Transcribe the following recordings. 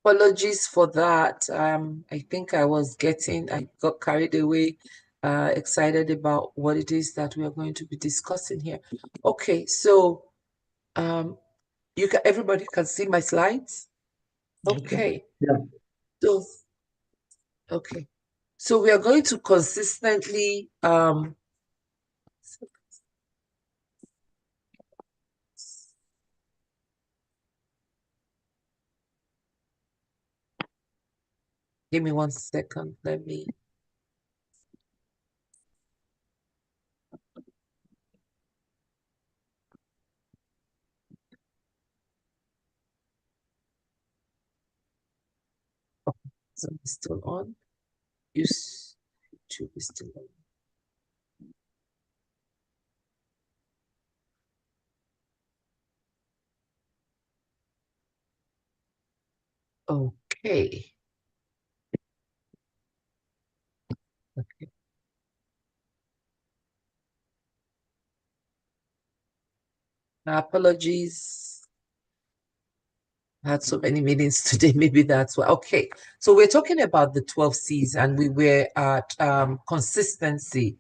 Apologies for that. I think I got carried away, excited about what it is that we are going to be discussing here. Okay, so everybody can see my slides. Okay. Yeah. So okay. So we are going to consistently give me 1 second. Let me so it's still on. YouTube is still on. Okay. Okay. Apologies. I had so many meetings today. Maybe that's why. Okay. So we're talking about the 12 C's and we were at consistency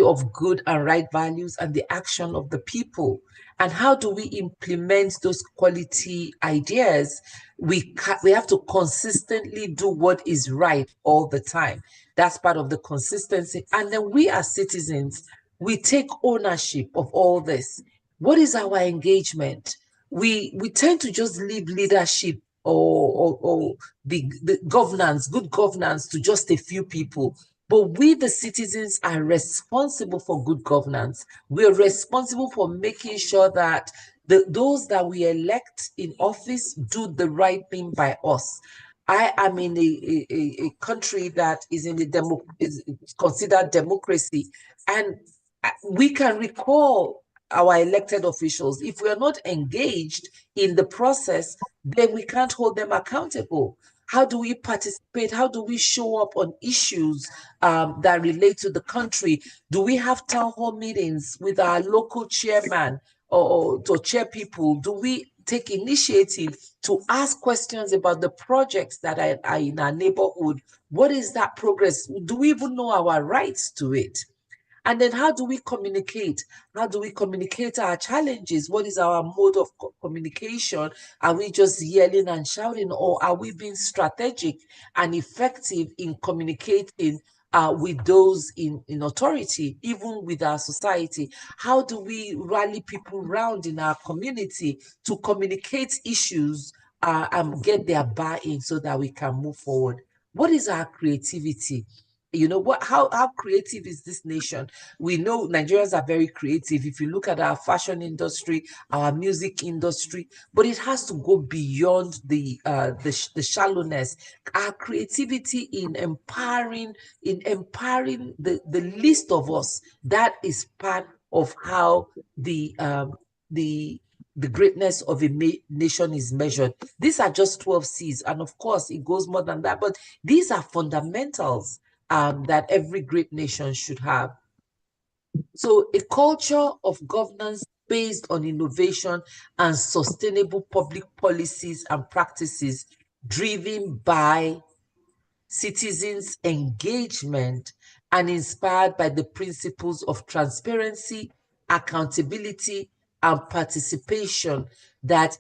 of good and right values and the action of the people. And how do we implement those quality ideas? We have to consistently do what is right all the time. That's part of the consistency. And then we as citizens, we take ownership of all this. What is our engagement? We tend to just leave leadership or the governance, good governance, to just a few people. But we, the citizens, are responsible for good governance. We are responsible for making sure that those that we elect in office do the right thing by us. I am in a country that is in the is considered democracy, and we can recall our elected officials. If we are not engaged in the process, then we can't hold them accountable. How do we participate? How do we show up on issues that relate to the country? Do we have town hall meetings with our local chairman or to chair people? Do we take initiative to ask questions about the projects that are in our neighborhood? What is that progress? Do we even know our rights to it? And then how do we communicate? How do we communicate our challenges? What is our mode of communication? Are we just yelling and shouting, or are we being strategic and effective in communicating with those in authority, even with our society? How do we rally people around in our community to communicate issues and get their buy-in so that we can move forward? What is our creativity? You know what? How creative is this nation? We know Nigerians are very creative. If you look at our fashion industry, our music industry, but it has to go beyond the shallowness. Our creativity in empowering the least of us. That is part of how the greatness of a nation is measured. These are just 12 C's, and of course, it goes more than that. But these are fundamentals that every great nation should have. So a culture of governance based on innovation and sustainable public policies and practices driven by citizens' engagement and inspired by the principles of transparency, accountability, and participation that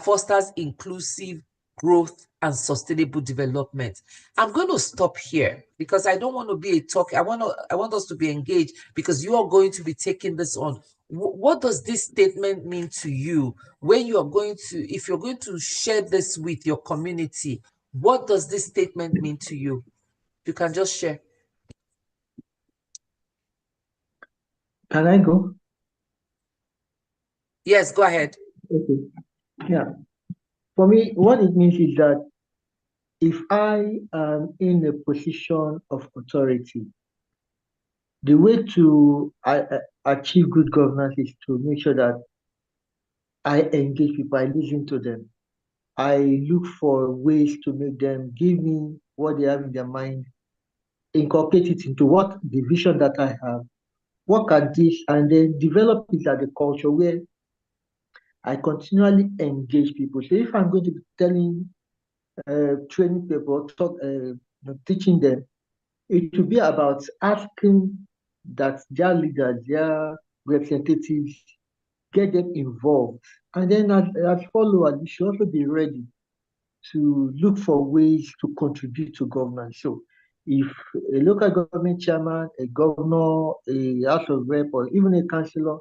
fosters inclusive growth and sustainable development. I'm going to stop here because I don't want to be a talk. I want us to be engaged because you are going to be taking this on. What does this statement mean to you when you are going to, if you're going to share this with your community? What does this statement mean to you? You can just share. Can I go? Yes, go ahead. Okay. Yeah. For me, what it means is that if I am in a position of authority, the way to achieve good governance is to make sure that I engage people, I listen to them. I look for ways to make them give me what they have in their mind, incorporate it into what the vision that I have, work at this, and then develop it as a culture where I continually engage people. So if I'm going to be training people, teaching them, it will be about asking that their leaders, their representatives, get them involved. And then as followers, we should also be ready to look for ways to contribute to government. So if a local government chairman, a governor, a house of rep, or even a councillor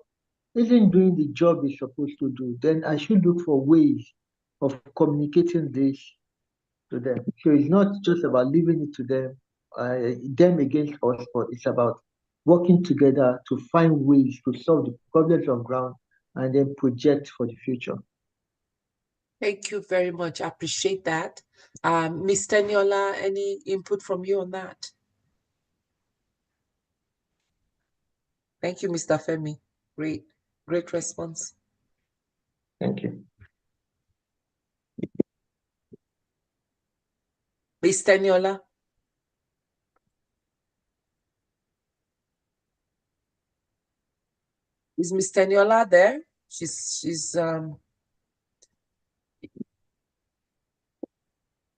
isn't doing the job he's supposed to do, then I should look for ways of communicating this to them. So it's not just about leaving it to them against us, but it's about working together to find ways to solve the problems on ground and then project for the future. Thank you very much. I appreciate that. Ms. Teniola, any input from you on that? Thank you, Mr. Femi. Great response. Thank you. Ms. Teniola? Is Ms. Teniola there? She's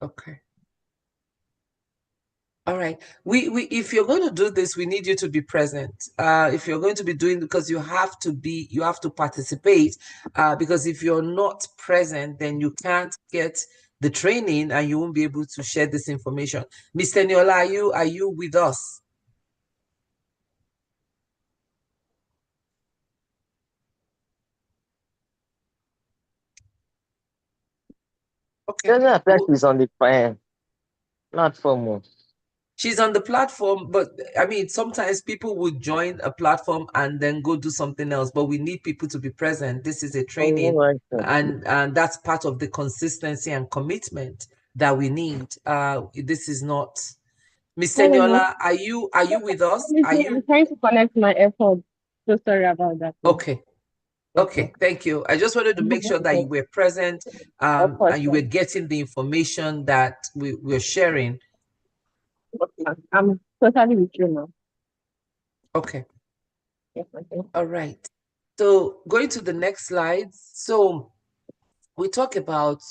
okay. All right. We if you're going to do this, we need you to be present. If you're going to be doing, because you have to participate. Because if you're not present, then you can't get the training and you won't be able to share this information. Mr. Niola, are you with us? Okay. Doesn't affect she's on the platform. She's on the platform, but I mean, sometimes people would join a platform and then go do something else, but we need people to be present. This is a training, and that's part of the consistency and commitment that we need. This is not... Mr. Niola, are you with us? I'm trying to connect my AirPods. So sorry about that. Okay. Okay, thank you. I just wanted to make sure that you were present and you were getting the information that we're sharing. I'm totally with you now. Okay. All right. So going to the next slide. So we talk about,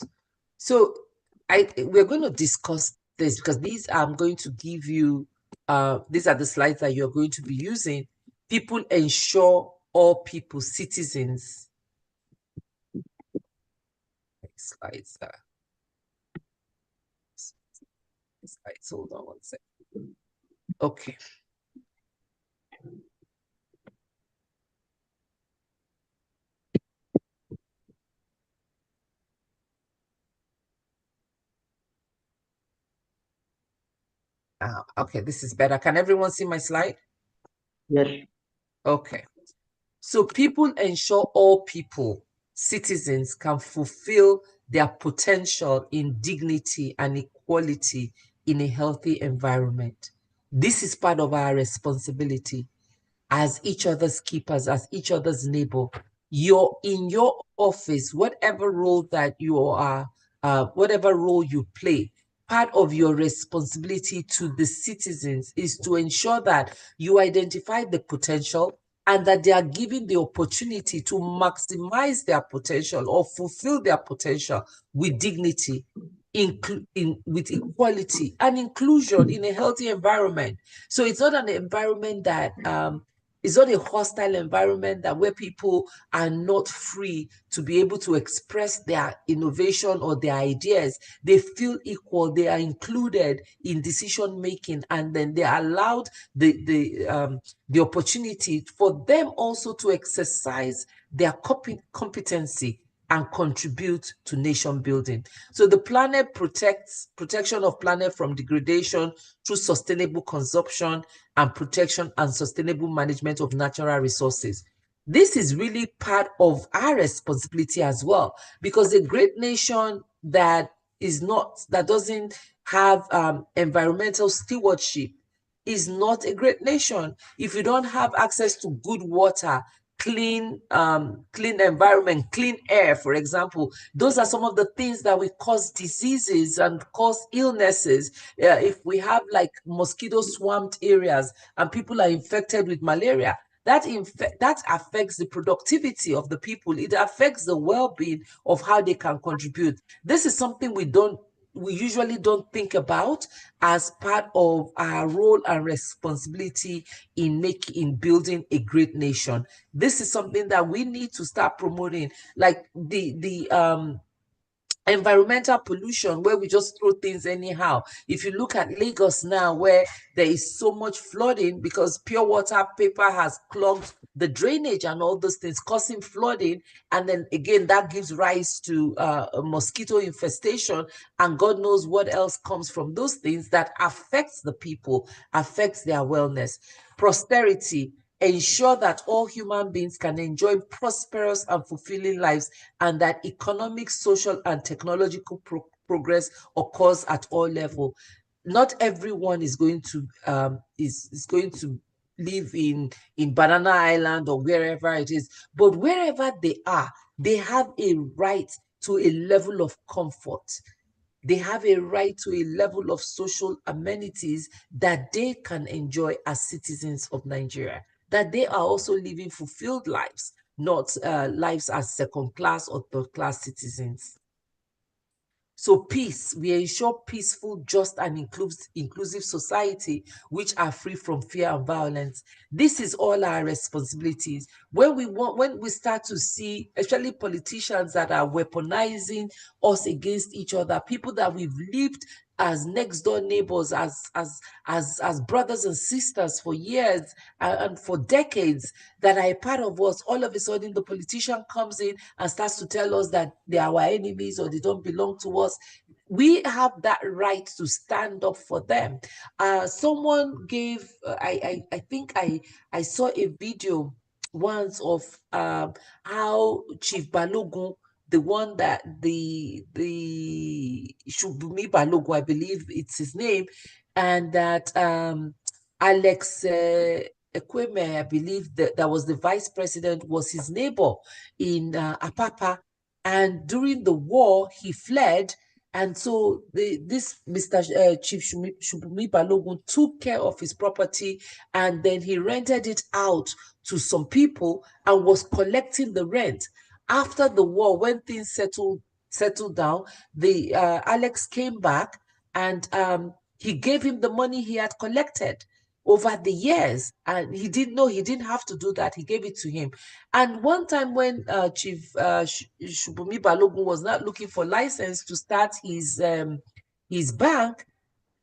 we're going to discuss this because I'm going to give you, these are the slides that you're going to be using. People ensure all people, citizens. Next slides. Slides, hold on one second. Okay. Okay, this is better. Can everyone see my slide? Yes. Okay. So people ensure all people, citizens, can fulfill their potential in dignity and equality in a healthy environment. This is part of our responsibility as each other's keepers, as each other's neighbor. You're in your office, whatever role that you are, whatever role you play, part of your responsibility to the citizens is to ensure that you identify the potential and that they are given the opportunity to maximize their potential or fulfill their potential with dignity, with equality and inclusion in a healthy environment. So it's not an environment that it's not a hostile environment that where people are not free to be able to express their innovation or their ideas. They feel equal, they are included in decision making, and then they are allowed the opportunity for them also to exercise their competency and contribute to nation building. So the planet protection of planet from degradation through sustainable consumption and protection and sustainable management of natural resources. This is really part of our responsibility as well, because a great nation that doesn't have environmental stewardship is not a great nation. If you don't have access to good water, clean environment, clean air, for example, those are some of the things that will cause diseases and cause illnesses. If we have like mosquito swamped areas and people are infected with malaria, that affects the productivity of the people. It affects the well-being of how they can contribute. This is something we usually don't think about as part of our role and responsibility in building a great nation. This is something that we need to start promoting, like the environmental pollution, where we just throw things anyhow. If you look at Lagos now, where there is so much flooding because pure water paper has clogged the drainage and all those things, causing flooding, and then again that gives rise to a mosquito infestation, and God knows what else comes from those things that affects the people, affects their wellness. Prosperity: ensure that all human beings can enjoy prosperous and fulfilling lives, and that economic, social, and technological progress occurs at all levels. Not everyone is going to live in Banana Island or wherever it is, but wherever they are, they have a right to a level of comfort. They have a right to a level of social amenities that they can enjoy as citizens of Nigeria, that they are also living fulfilled lives, not lives as second-class or third-class citizens. So peace: we ensure peaceful, just, and inclusive society which are free from fear and violence. This is all our responsibilities. When we start to see, especially politicians that are weaponizing us against each other, people that we've lived as next door neighbors, as brothers and sisters for years and for decades, that are a part of us, all of a sudden the politician comes in and starts to tell us that they are our enemies or they don't belong to us. We have that right to stand up for them. Someone gave, I think I saw a video once of how Chief Balogun, the one that the Shubumi Balogun, I believe it's his name, and that Alex Ekweme, I believe that was the vice president, was his neighbor in Apapa, and during the war he fled. And so this Mr. Chief Shubumi Balogun took care of his property, and then he rented it out to some people and was collecting the rent. After the war, when things settled down, the Alex came back, and he gave him the money he had collected over the years, and he didn't know he didn't have to do that. He gave it to him. And one time when Chief Shubumi Balogun was not looking for license to start his bank,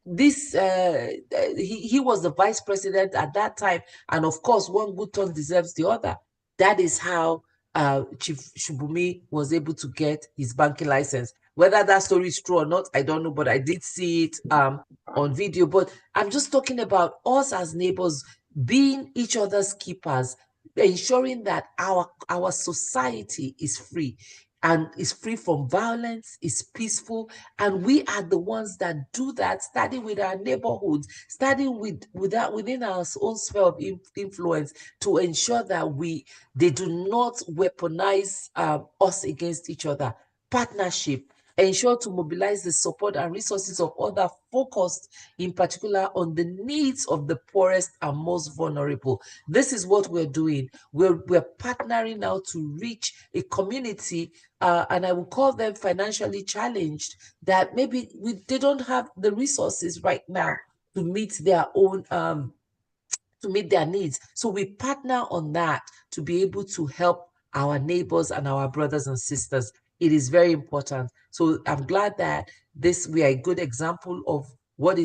this he was the vice president at that time, and of course one good turn deserves the other. That is how Chief Shubumi was able to get his banking license. Whether that story is true or not, I don't know, but I did see it on video. But I'm just talking about us as neighbors being each other's keepers, ensuring that our society is free and is free from violence, is peaceful. And we are the ones that do that, starting with our neighborhoods, starting within our own sphere of influence, to ensure that they do not weaponize us against each other. Partnership: ensure to mobilize the support and resources of others, focused in particular on the needs of the poorest and most vulnerable. This is what we're doing. We're partnering now to reach a community, and I will call them financially challenged, that maybe they don't have the resources right now to meet their own to meet their needs. So we partner on that to be able to help our neighbors and our brothers and sisters. It is very important. So I'm glad that we are a good example of what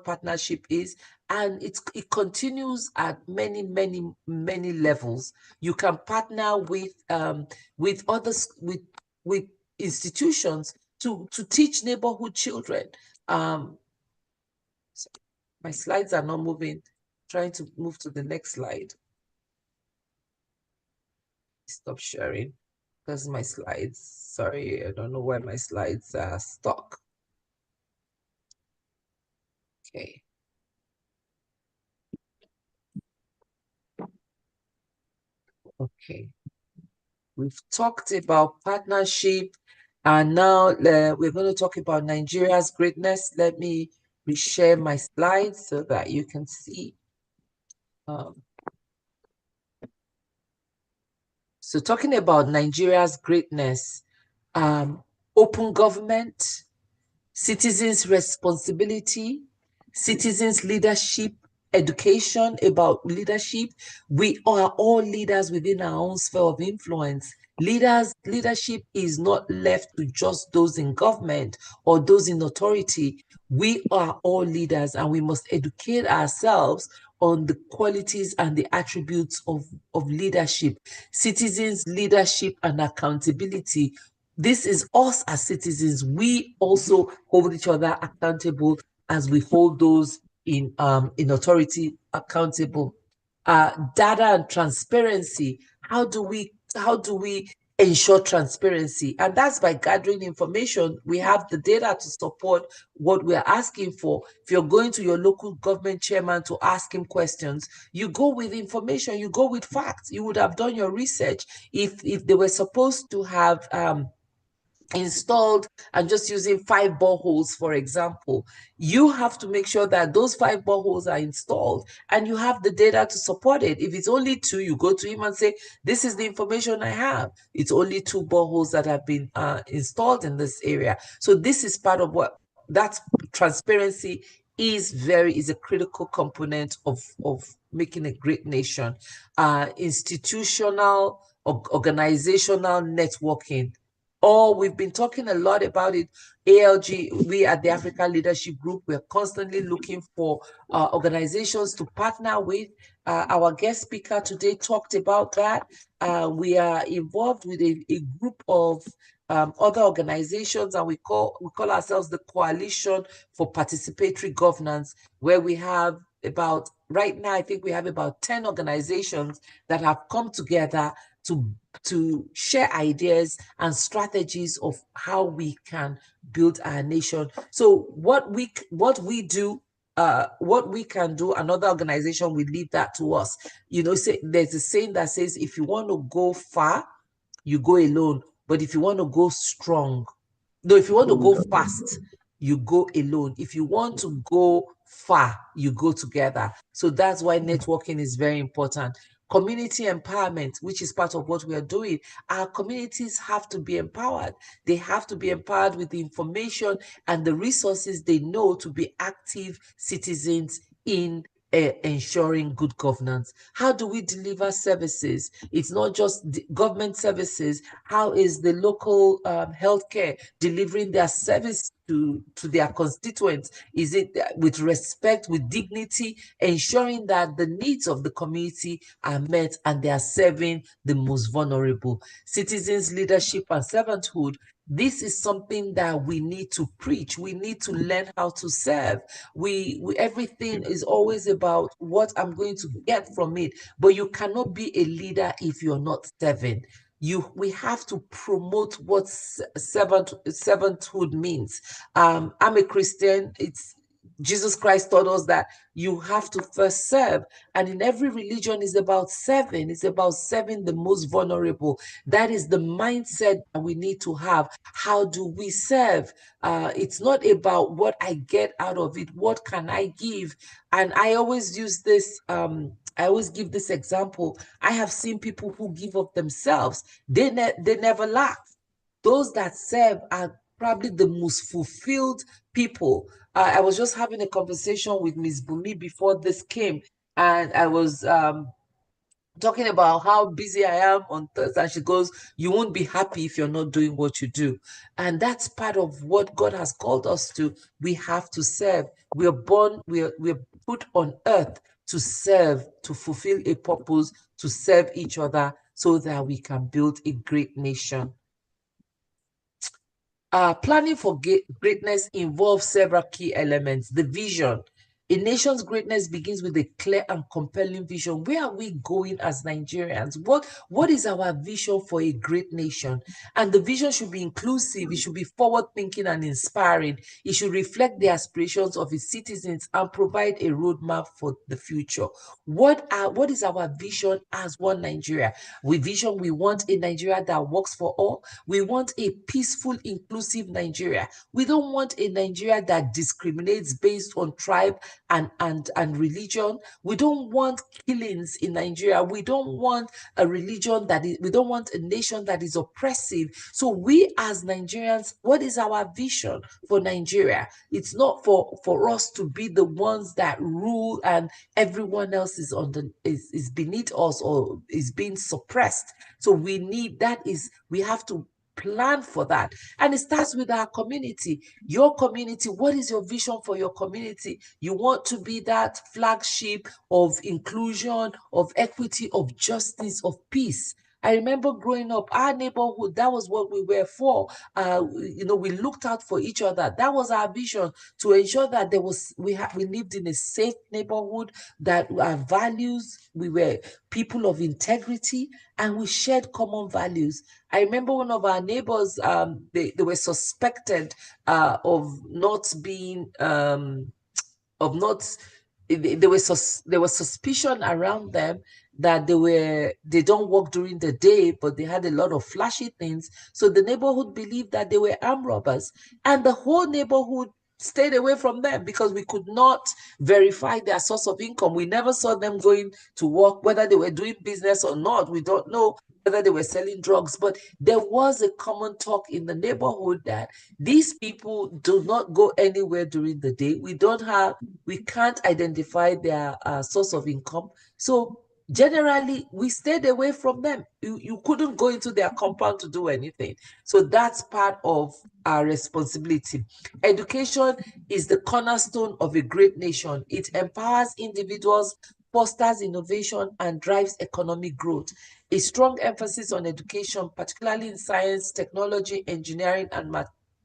partnership is, and it continues at many levels. You can partner with others, with institutions to teach neighborhood children. My slides are not moving. Trying to move to the next slide. Stop sharing because my slides, sorry, I don't know why my slides are stuck. Okay. Okay. We've talked about partnership, and now we're going to talk about Nigeria's greatness. Let me reshare my slides so that you can see. So talking about Nigeria's greatness, open government, citizens' responsibility, citizens' leadership, education about leadership. We are all leaders within our own sphere of influence. Leadership is not left to just those in government or those in authority. We are all leaders, and we must educate ourselves on the qualities and the attributes of leadership. Citizens' leadership and accountability. This is us as citizens. We also hold each other accountable as we hold those in authority accountable. Data and transparency. How do we ensure transparency? And that's by gathering information. We have the data to support what we're asking for. If you're going to your local government chairman to ask him questions, you go with information, you go with facts. You would have done your research. If they were supposed to have installed, and just using 5 boreholes, for example, you have to make sure that those 5 boreholes are installed and you have the data to support it. If it's only 2, you go to him and say, this is the information I have. It's only 2 boreholes that have been installed in this area. So this is part of what that transparency is a critical component of making a great nation. Institutional, organizational networking. We've been talking a lot about it. ALG, we at the Africa Leadership Group, we're constantly looking for organizations to partner with. Our guest speaker today talked about that. We are involved with a group of other organizations, and we call ourselves the Coalition for Participatory Governance, where we have right now, I think we have about 10 organizations that have come together to share ideas and strategies of how we can build our nation. So what we do, what we can do, another organization will leave that to us. There's a saying that says, if you want to go far, you go alone. But if you want to go strong, if you want to go fast, you go alone. If you want to go far, you go together. So that's why networking is very important. Community empowerment, which is part of what we are doing. Our communities have to be empowered. They have to be empowered with the information and the resources they know to be active citizens in ensuring good governance. How do we deliver services? It's not just government services. How is the local healthcare delivering their service to their constituents? Is it with respect, with dignity, ensuring that the needs of the community are met and they are serving the most vulnerable? Citizens' leadership and servanthood. This is something that we need to preach. We need to learn how to serve. Everything is always about what I'm going to get from it, but you cannot be a leader if you're not serving. We have to promote what servanthood means. I'm a Christian. Jesus Christ taught us that you have to first serve. And in every religion is about serving. It's about serving the most vulnerable. That is the mindset that we need to have. How do we serve? It's not about what I get out of it. What can I give? And I always use this, I always give this example. I have seen people who give of themselves. They never lack. Those that serve are probably the most fulfilled people. I was just having a conversation with Ms. Bumi before this came, and I was talking about how busy I am on Thursday. And she goes, you won't be happy if you're not doing what you do. And that's part of what God has called us to. We have to serve. We're put on earth to serve, to fulfill a purpose, to serve each other so that we can build a great nation. Planning for greatness involves several key elements. The vision. A nation's greatness begins with a clear and compelling vision. Where are we going as Nigerians? What is our vision for a great nation? And the vision should be inclusive. It should be forward-thinking and inspiring. It should reflect the aspirations of its citizens and provide a roadmap for the future. What is our vision as one Nigeria? We want a Nigeria that works for all. We want a peaceful, inclusive Nigeria. We don't want a Nigeria that discriminates based on tribe and religion. We don't want killings in Nigeria. We don't want a religion we don't want a nation that is oppressive. So we as Nigerians, what is our vision for Nigeria? It's not for us to be the ones that rule and everyone else is beneath us or is being suppressed. So we have to plan for that. And it starts with our community. Your community, what is your vision for your community? You want to be that flagship of inclusion, of equity, of justice, of peace. I remember growing up, our neighborhood, that was what we were for. We looked out for each other. That was our vision, to ensure that we lived in a safe neighborhood, that our values, we were people of integrity, and we shared common values. I remember one of our neighbors, they were suspected of not being, of not, there was suspicion around them that they don't work during the day, but they had a lot of flashy things. So the neighborhood believed that they were armed robbers, and the whole neighborhood stayed away from them because we could not verify their source of income. We never saw them going to work, whether they were doing business or not. We don't know whether they were selling drugs, but there was a common talk in the neighborhood that these people do not go anywhere during the day. We can't identify their source of income. So generally, we stayed away from them. You couldn't go into their compound to do anything. So that's part of our responsibility. Education is the cornerstone of a great nation. It empowers individuals, fosters innovation, and drives economic growth. A strong emphasis on education, particularly in science, technology, engineering, and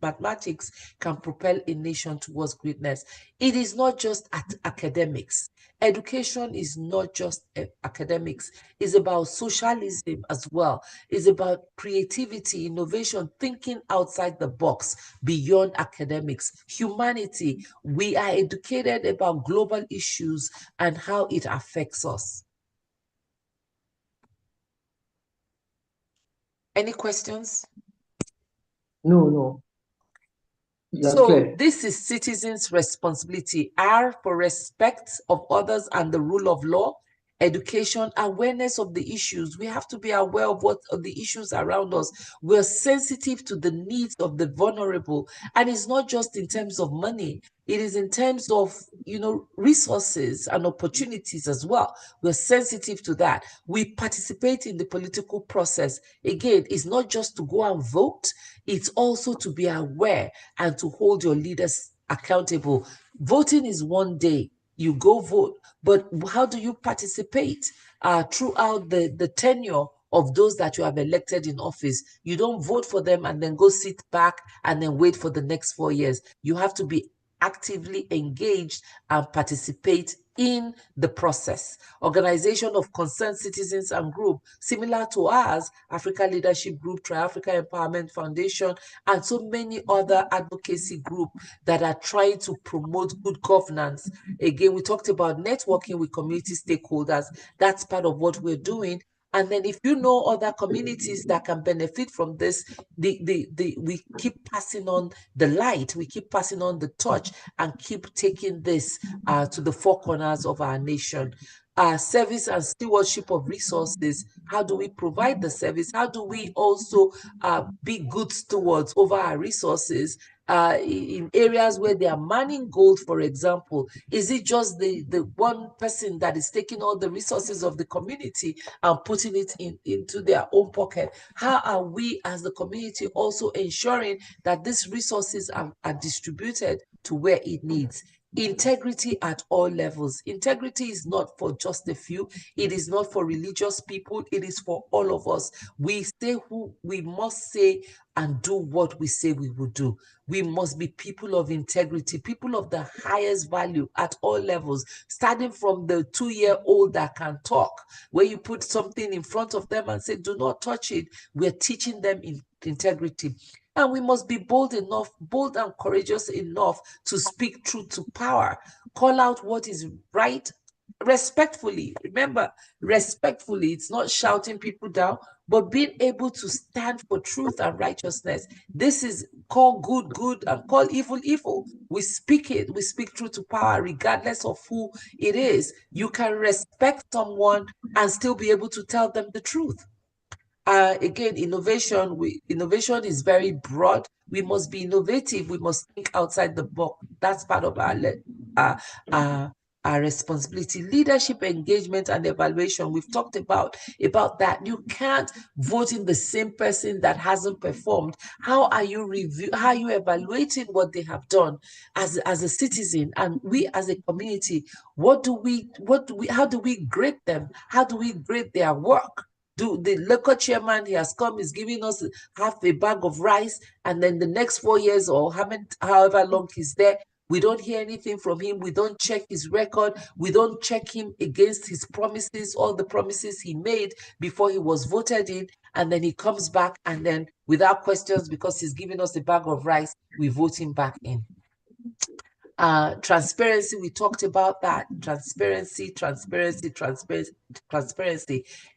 mathematics, can propel a nation towards greatness. It is not just academics. Education is not just academics. It's about socialism as well. It's about creativity, innovation, thinking outside the box, beyond academics. Humanity, we are educated about global issues and how it affects us. Any questions? No. So this is citizens' responsibility. R for respect of others and the rule of law. Education, awareness of the issues. We have to be aware of what are the issues around us. We're sensitive to the needs of the vulnerable. And it's not just in terms of money. It is in terms of, resources and opportunities as well. We're sensitive to that. We participate in the political process. Again, it's not just to go and vote. It's also to be aware and to hold your leaders accountable. Voting is one day. You go vote, but how do you participate throughout the tenure of those that you have elected in office? You don't vote for them and then go sit back and then wait for the next 4 years. You have to be actively engaged and participate in the process. Organization of concerned citizens and group, similar to ours, Africa Leadership Group, Tri-Africa Empowerment Foundation, and so many other advocacy groups that are trying to promote good governance. Again, we talked about networking with community stakeholders. That's part of what we're doing. And then if you know other communities that can benefit from this, we keep passing on the light, we keep passing on the torch, and keep taking this to the four corners of our nation. Service and stewardship of resources. How do we provide the service? How do we also be good stewards over our resources? In areas where they are mining gold, for example, is it just the one person that is taking all the resources of the community and putting it into their own pocket? How are we as the community also ensuring that these resources are distributed to where it needs? Integrity at all levels. Integrity is not for just a few. It is not for religious people. It is for all of us. We say who we must say and do what we say we will do. We must be people of integrity, people of the highest value at all levels, starting from the 2-year-old that can talk. Where you put something in front of them and say, do not touch it, we're teaching them integrity. And we must be bold and courageous enough to speak truth to power, call out what is right respectfully. Remember, respectfully, it's not shouting people down. but being able to stand for truth and righteousness. This is call good, good, and call evil, evil. We speak it, we speak truth to power, regardless of who it is. You can respect someone and still be able to tell them the truth. Again, innovation is very broad. We must be innovative. We must think outside the box. That's part of uh, uh, our responsibility. Leadership, engagement, and evaluation. We've talked about that. You can't vote in the same person that hasn't performed. How are you How are you evaluating what they have done as a citizen, and we as a community? How do we grade them? How do we grade their work? The local chairman, he has come, is giving us half a bag of rice, and then the next 4 years or however long he's there, we don't hear anything from him. We don't check his record. We don't check him against his promises, all the promises he made before he was voted in. And then he comes back, and then without questions, because he's giving us a bag of rice, we vote him back in. Transparency, we talked about that. Transparency.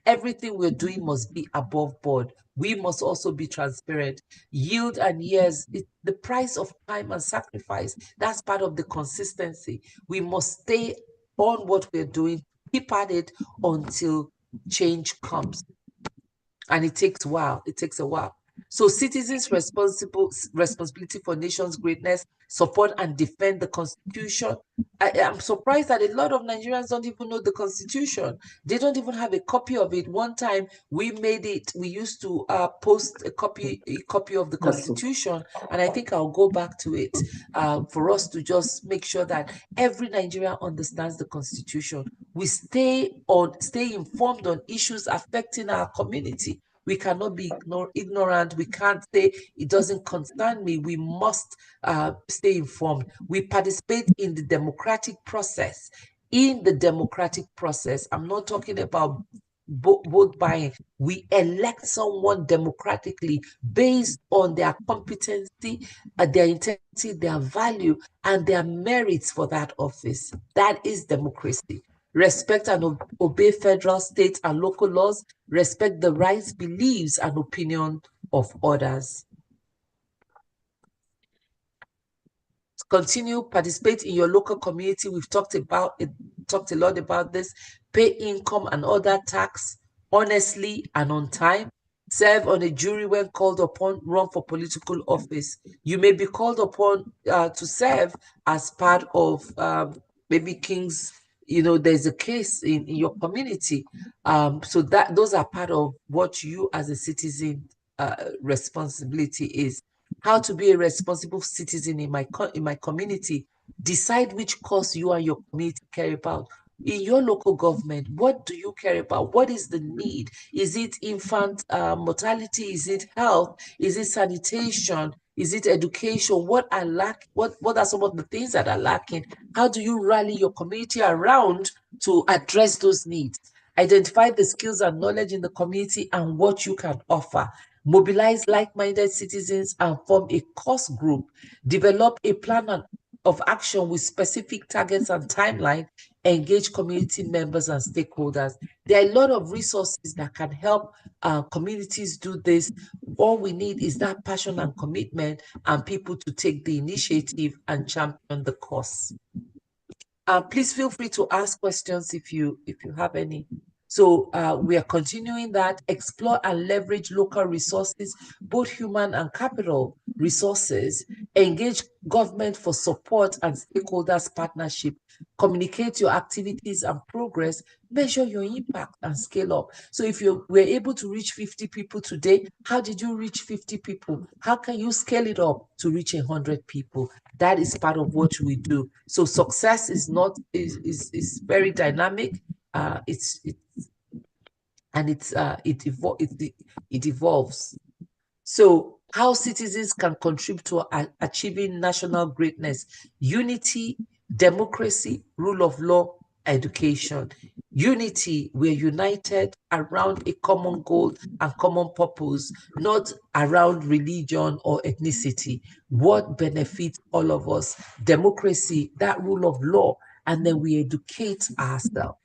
Everything we're doing must be above board. We must also be transparent. Yield and years, the price of time and sacrifice, that's part of the consistency. We must stay on what we're doing, keep at it until change comes. And it takes a while. So citizens' responsibility for nation's greatness, support and defend the Constitution. I'm surprised that a lot of Nigerians don't even know the Constitution. They don't even have a copy of it. One time we used to post a copy of the Constitution, and I think I'll go back to it for us to just make sure that every Nigerian understands the Constitution. We stay informed on issues affecting our community. We cannot be ignorant. We can't say it doesn't concern me. We must stay informed. We participate in the democratic process. I'm not talking about vote buying. We elect someone democratically based on their competency, their integrity, their value, and their merits for that office. That is democracy. Respect and obey federal, state, and local laws. Respect the rights, beliefs, and opinion of others. Continue, participate in your local community. We've talked a lot about this. Pay income and other tax honestly and on time. Serve on a jury when called upon. Run for political office. You may be called upon to serve as part of maybe King's. There's a case in your community. So those are part of what you as a citizen responsibility is. How to be a responsible citizen in my community. Decide which cause you and your community care about. In your local government, what do you care about? What is the need? Is it infant mortality? Is it health? Is it sanitation? Is it education? What are some of the things that are lacking? How do you rally your community around to address those needs? Identify the skills and knowledge in the community and what you can offer. Mobilize like-minded citizens and form a cause group. Develop a plan of action with specific targets and timeline. Engage community members and stakeholders. There are a lot of resources that can help communities do this. All we need is that passion and commitment and people to take the initiative and champion the cause. Please feel free to ask questions if you have any. So we are continuing that. Explore and leverage local resources, both human and capital resources. Engage government for support and stakeholders partnership. Communicate your activities and progress. Measure your impact and scale up. So if you were able to reach 50 people today, how did you reach 50 people? How can you scale it up to reach 100 people? That is part of what we do. So success is very dynamic. It evolves. So how citizens can contribute to achieving national greatness: unity, democracy, rule of law, education. Unity, we're united around a common goal and common purpose, not around religion or ethnicity. What benefits all of us? Democracy, that rule of law, and then we educate ourselves.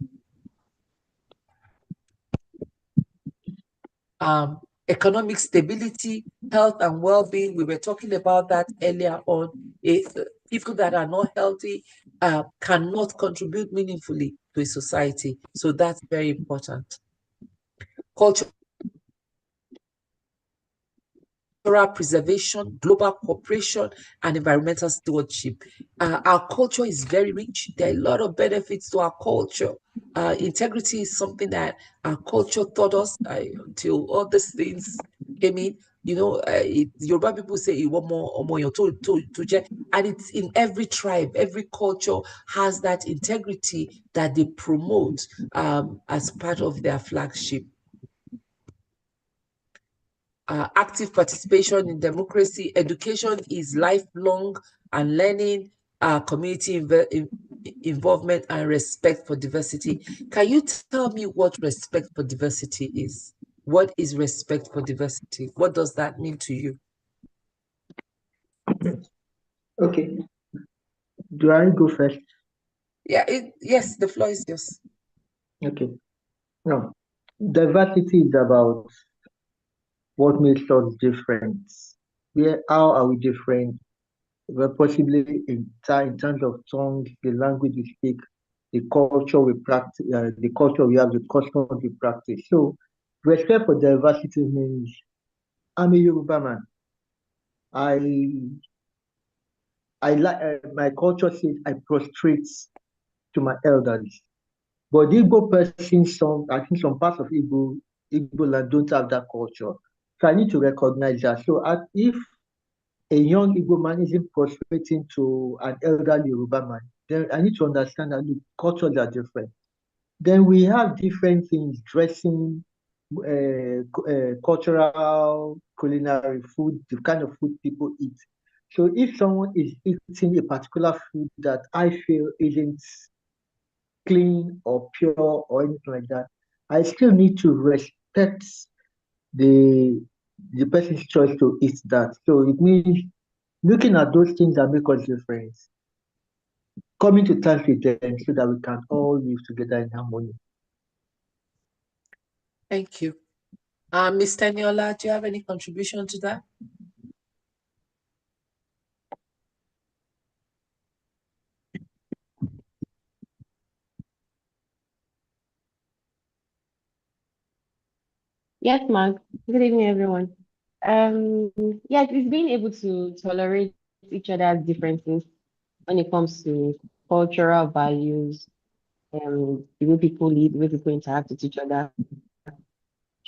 economic stability, health and well-being. We were talking about that earlier on. People that are not healthy cannot contribute meaningfully to a society. So that's very important. Cultural preservation, global cooperation, and environmental stewardship. Our culture is very rich. There are a lot of benefits to our culture. Integrity is something that our culture taught us until all these things came in. You know, Yoruba people say and it's in every tribe, every culture has that integrity that they promote as part of their flagship. Active participation in democracy. Education is lifelong, and learning, community involvement, and respect for diversity. Can you tell me what respect for diversity is? What is respect for diversity? What does that mean to you? Okay. Do I go first? Yeah, yes, the floor is yours. Okay. No. Diversity is about what makes us different. How are we different? Well, possibly in terms of tongues, the language we speak, the culture we practice, the culture we have, the customs we practice. So, respect for diversity means I'm a Yoruba man. I like my culture says I prostrate to my elders. But the Igbo person, I think some parts of Igbo land don't have that culture. So I need to recognize that. So if a young Igbo man isn't prostrating to an elderly Yoruba man, then I need to understand that the cultures are different. Then we have different things, dressing, cultural, culinary food, the kind of food people eat. So if someone is eating a particular food that I feel isn't clean or pure or anything like that, I still need to respect the the person's choice to eat that. So it means looking at those things that make us different, coming to terms with them so that we can all live together in harmony. Thank you. Ms. Teniola, do you have any contribution to that? Yes, Mark. Good evening, everyone. Yes, it's being able to tolerate each other's differences when it comes to cultural values, the way people live, the way people interact with each other.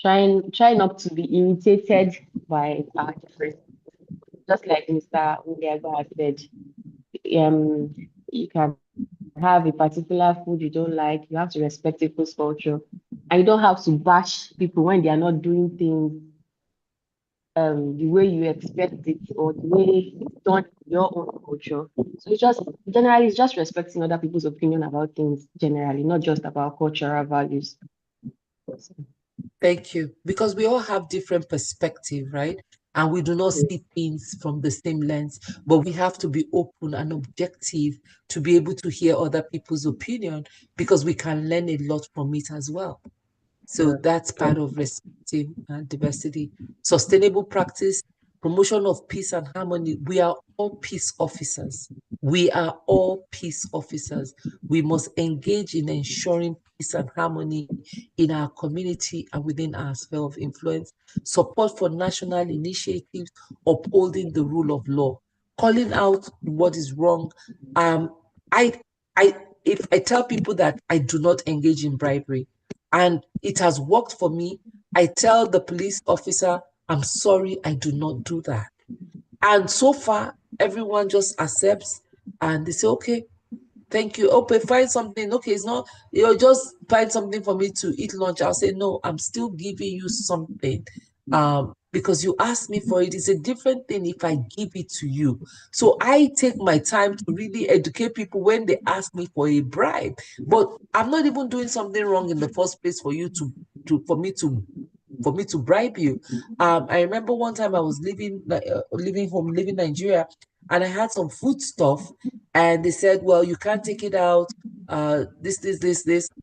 Try not to be irritated by our differences. Just like Mr. Udiago has said, you can have a particular food you don't like, you have to respect people's culture. And you don't have to bash people when they are not doing things the way you expect it or the way it's done in your own culture. So it's just respecting other people's opinion about things generally, not just about cultural values. Thank you. Because we all have different perspective, right? And we do not see things from the same lens, but we have to be open and objective to be able to hear other people's opinion because we can learn a lot from it as well. So that's part of respecting diversity. Sustainable practice, promotion of peace and harmony. We are all peace officers. We are all peace officers. We must engage in ensuring peace and harmony in our community and within our sphere of influence. Support for national initiatives, upholding the rule of law, calling out what is wrong. I, if I tell people that I do not engage in bribery, and it has worked for me, I tell the police officer, I'm sorry, I do not do that. And so far, everyone just accepts and they say, okay, thank you. Okay, find something. Okay, it's not, just find something for me to eat lunch. I'll say, no, I'm still giving you something. Because you asked me for it. It's a different thing if I give it to you. So I take my time to really educate people when they ask me for a bribe. But I'm not even doing something wrong in the first place for you for me to bribe you. I remember one time I was leaving home, leaving Nigeria, and I had some food stuff, and they said, well, you can't take it out. This.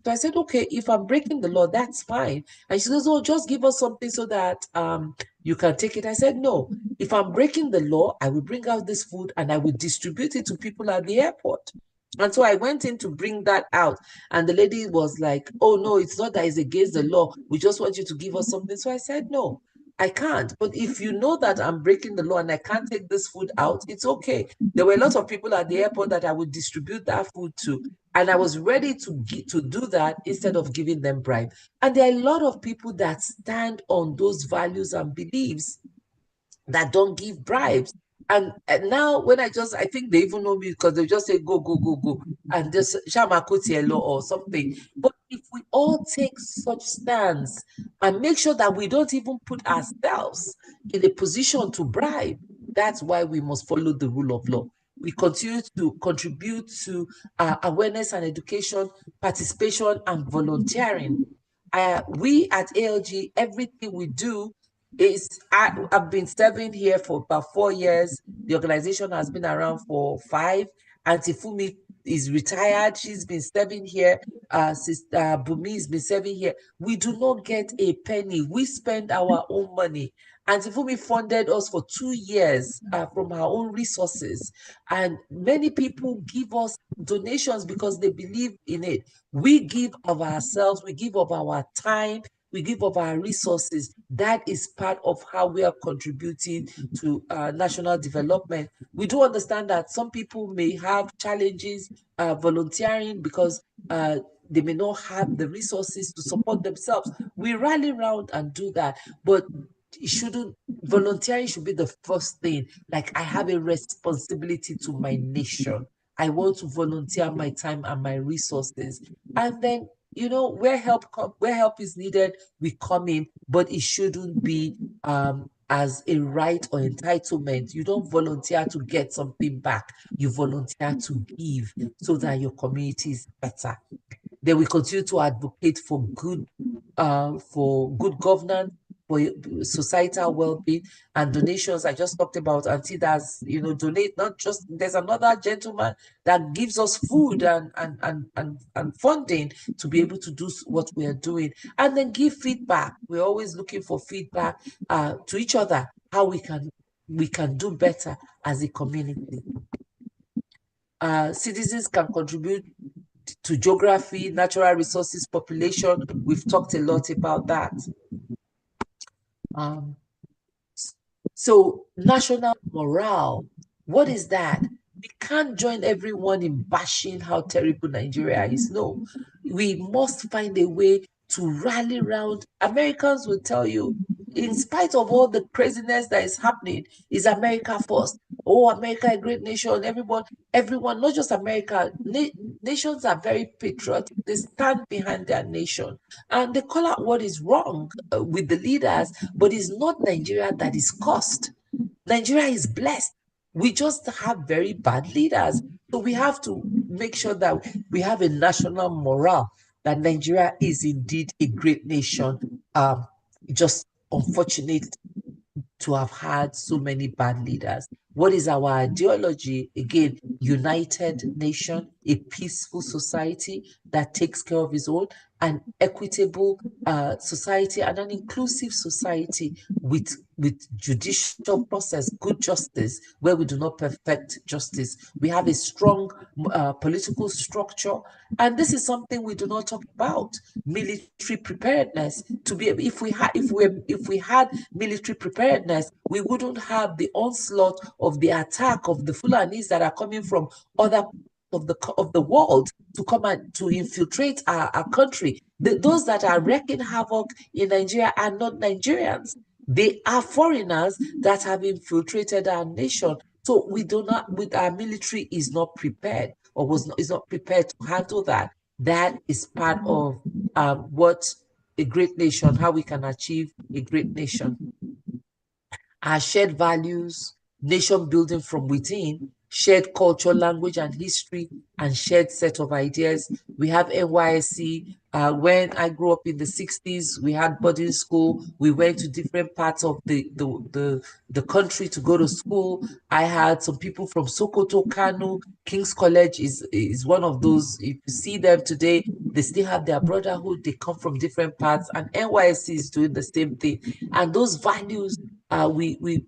So I said, okay, if I'm breaking the law, that's fine. And she goes, oh, just give us something so that you can take it. I said, no, if I'm breaking the law, I will bring out this food and I will distribute it to people at the airport. And so I went in to bring that out. And the lady was like, oh, no, it's not that it's against the law. We just want you to give us something. So I said, no, I can't. But if you know that I'm breaking the law and I can't take this food out, it's okay. There were a lot of people at the airport that I would distribute that food to. And I was ready to do that instead of giving them bribe. And there are a lot of people that stand on those values and beliefs that don't give bribes. And now when I think they even know me because they just say, go, go, go, go, and just Shamakotielo or something. But if we all take such stance and make sure that we don't even put ourselves in a position to bribe, that's why we must follow the rule of law. We continue to contribute to awareness and education, participation and volunteering. We at ALG, everything we do I've been serving here for about 4 years. The organization has been around for 5. Auntie Fumi is retired. She's been serving here. Sister Bumi has been serving here. We do not get a penny. We spend our own money. Auntie Fumi funded us for 2 years from her own resources. And many people give us donations because they believe in it. We give of ourselves. We give of our time. We give of our resources. That is part of how we are contributing to national development. We do understand that some people may have challenges volunteering because they may not have the resources to support themselves. We rally around and do that, but volunteering should be the first thing. Like, I have a responsibility to my nation. I want to volunteer my time and my resources. And then, where help is needed, we come in, but it shouldn't be as a right or entitlement. You don't volunteer to get something back. You volunteer to give so that your community is better. Then we continue to advocate for good governance, for societal well-being, and donations. I just talked about Auntie that's donate. Not just, there's another gentleman that gives us food and funding to be able to do what we are doing, and then give feedback. We're always looking for feedback to each other, how we can do better as a community. Citizens can contribute to geography, natural resources, population. We've talked a lot about that. So national morale, what is that? We can't join everyone in bashing how terrible Nigeria is. No, we must find a way to rally around. Americans will tell you, in spite of all the craziness that is happening, is America first. Oh, America, a great nation. Everyone, not just America, nations are very patriotic. They stand behind their nation. And they call out what is wrong with the leaders, but it's not Nigeria that is cursed. Nigeria is blessed. We just have very bad leaders. So we have to make sure that we have a national morale, that Nigeria is indeed a great nation. Just unfortunate to have had so many bad leaders. What is our ideology? Again, united nation, a peaceful society that takes care of its own, an equitable society, and an inclusive society with judicial process, good justice, where we do not perfect justice. We have a strong political structure, and this is something we do not talk about. Military preparedness. To be, if we had military preparedness, we wouldn't have the onslaught of the attack of the Fulanis that are coming from other of the world to come and to infiltrate our country. Those that are wreaking havoc in Nigeria are not Nigerians. They are foreigners that have infiltrated our nation. So our military is not prepared, or is not prepared to handle that. That is part of what a great nation, how we can achieve a great nation. Our shared values, nation building from within, shared culture, language, and history, and shared set of ideas. We have NYSC. When I grew up in the 60s, we had boarding school. We went to different parts of the country to go to school. I had some people from Sokoto, Kano. King's College is one of those. If you see them today, they still have their brotherhood. They come from different parts, and NYSC is doing the same thing. And those values, we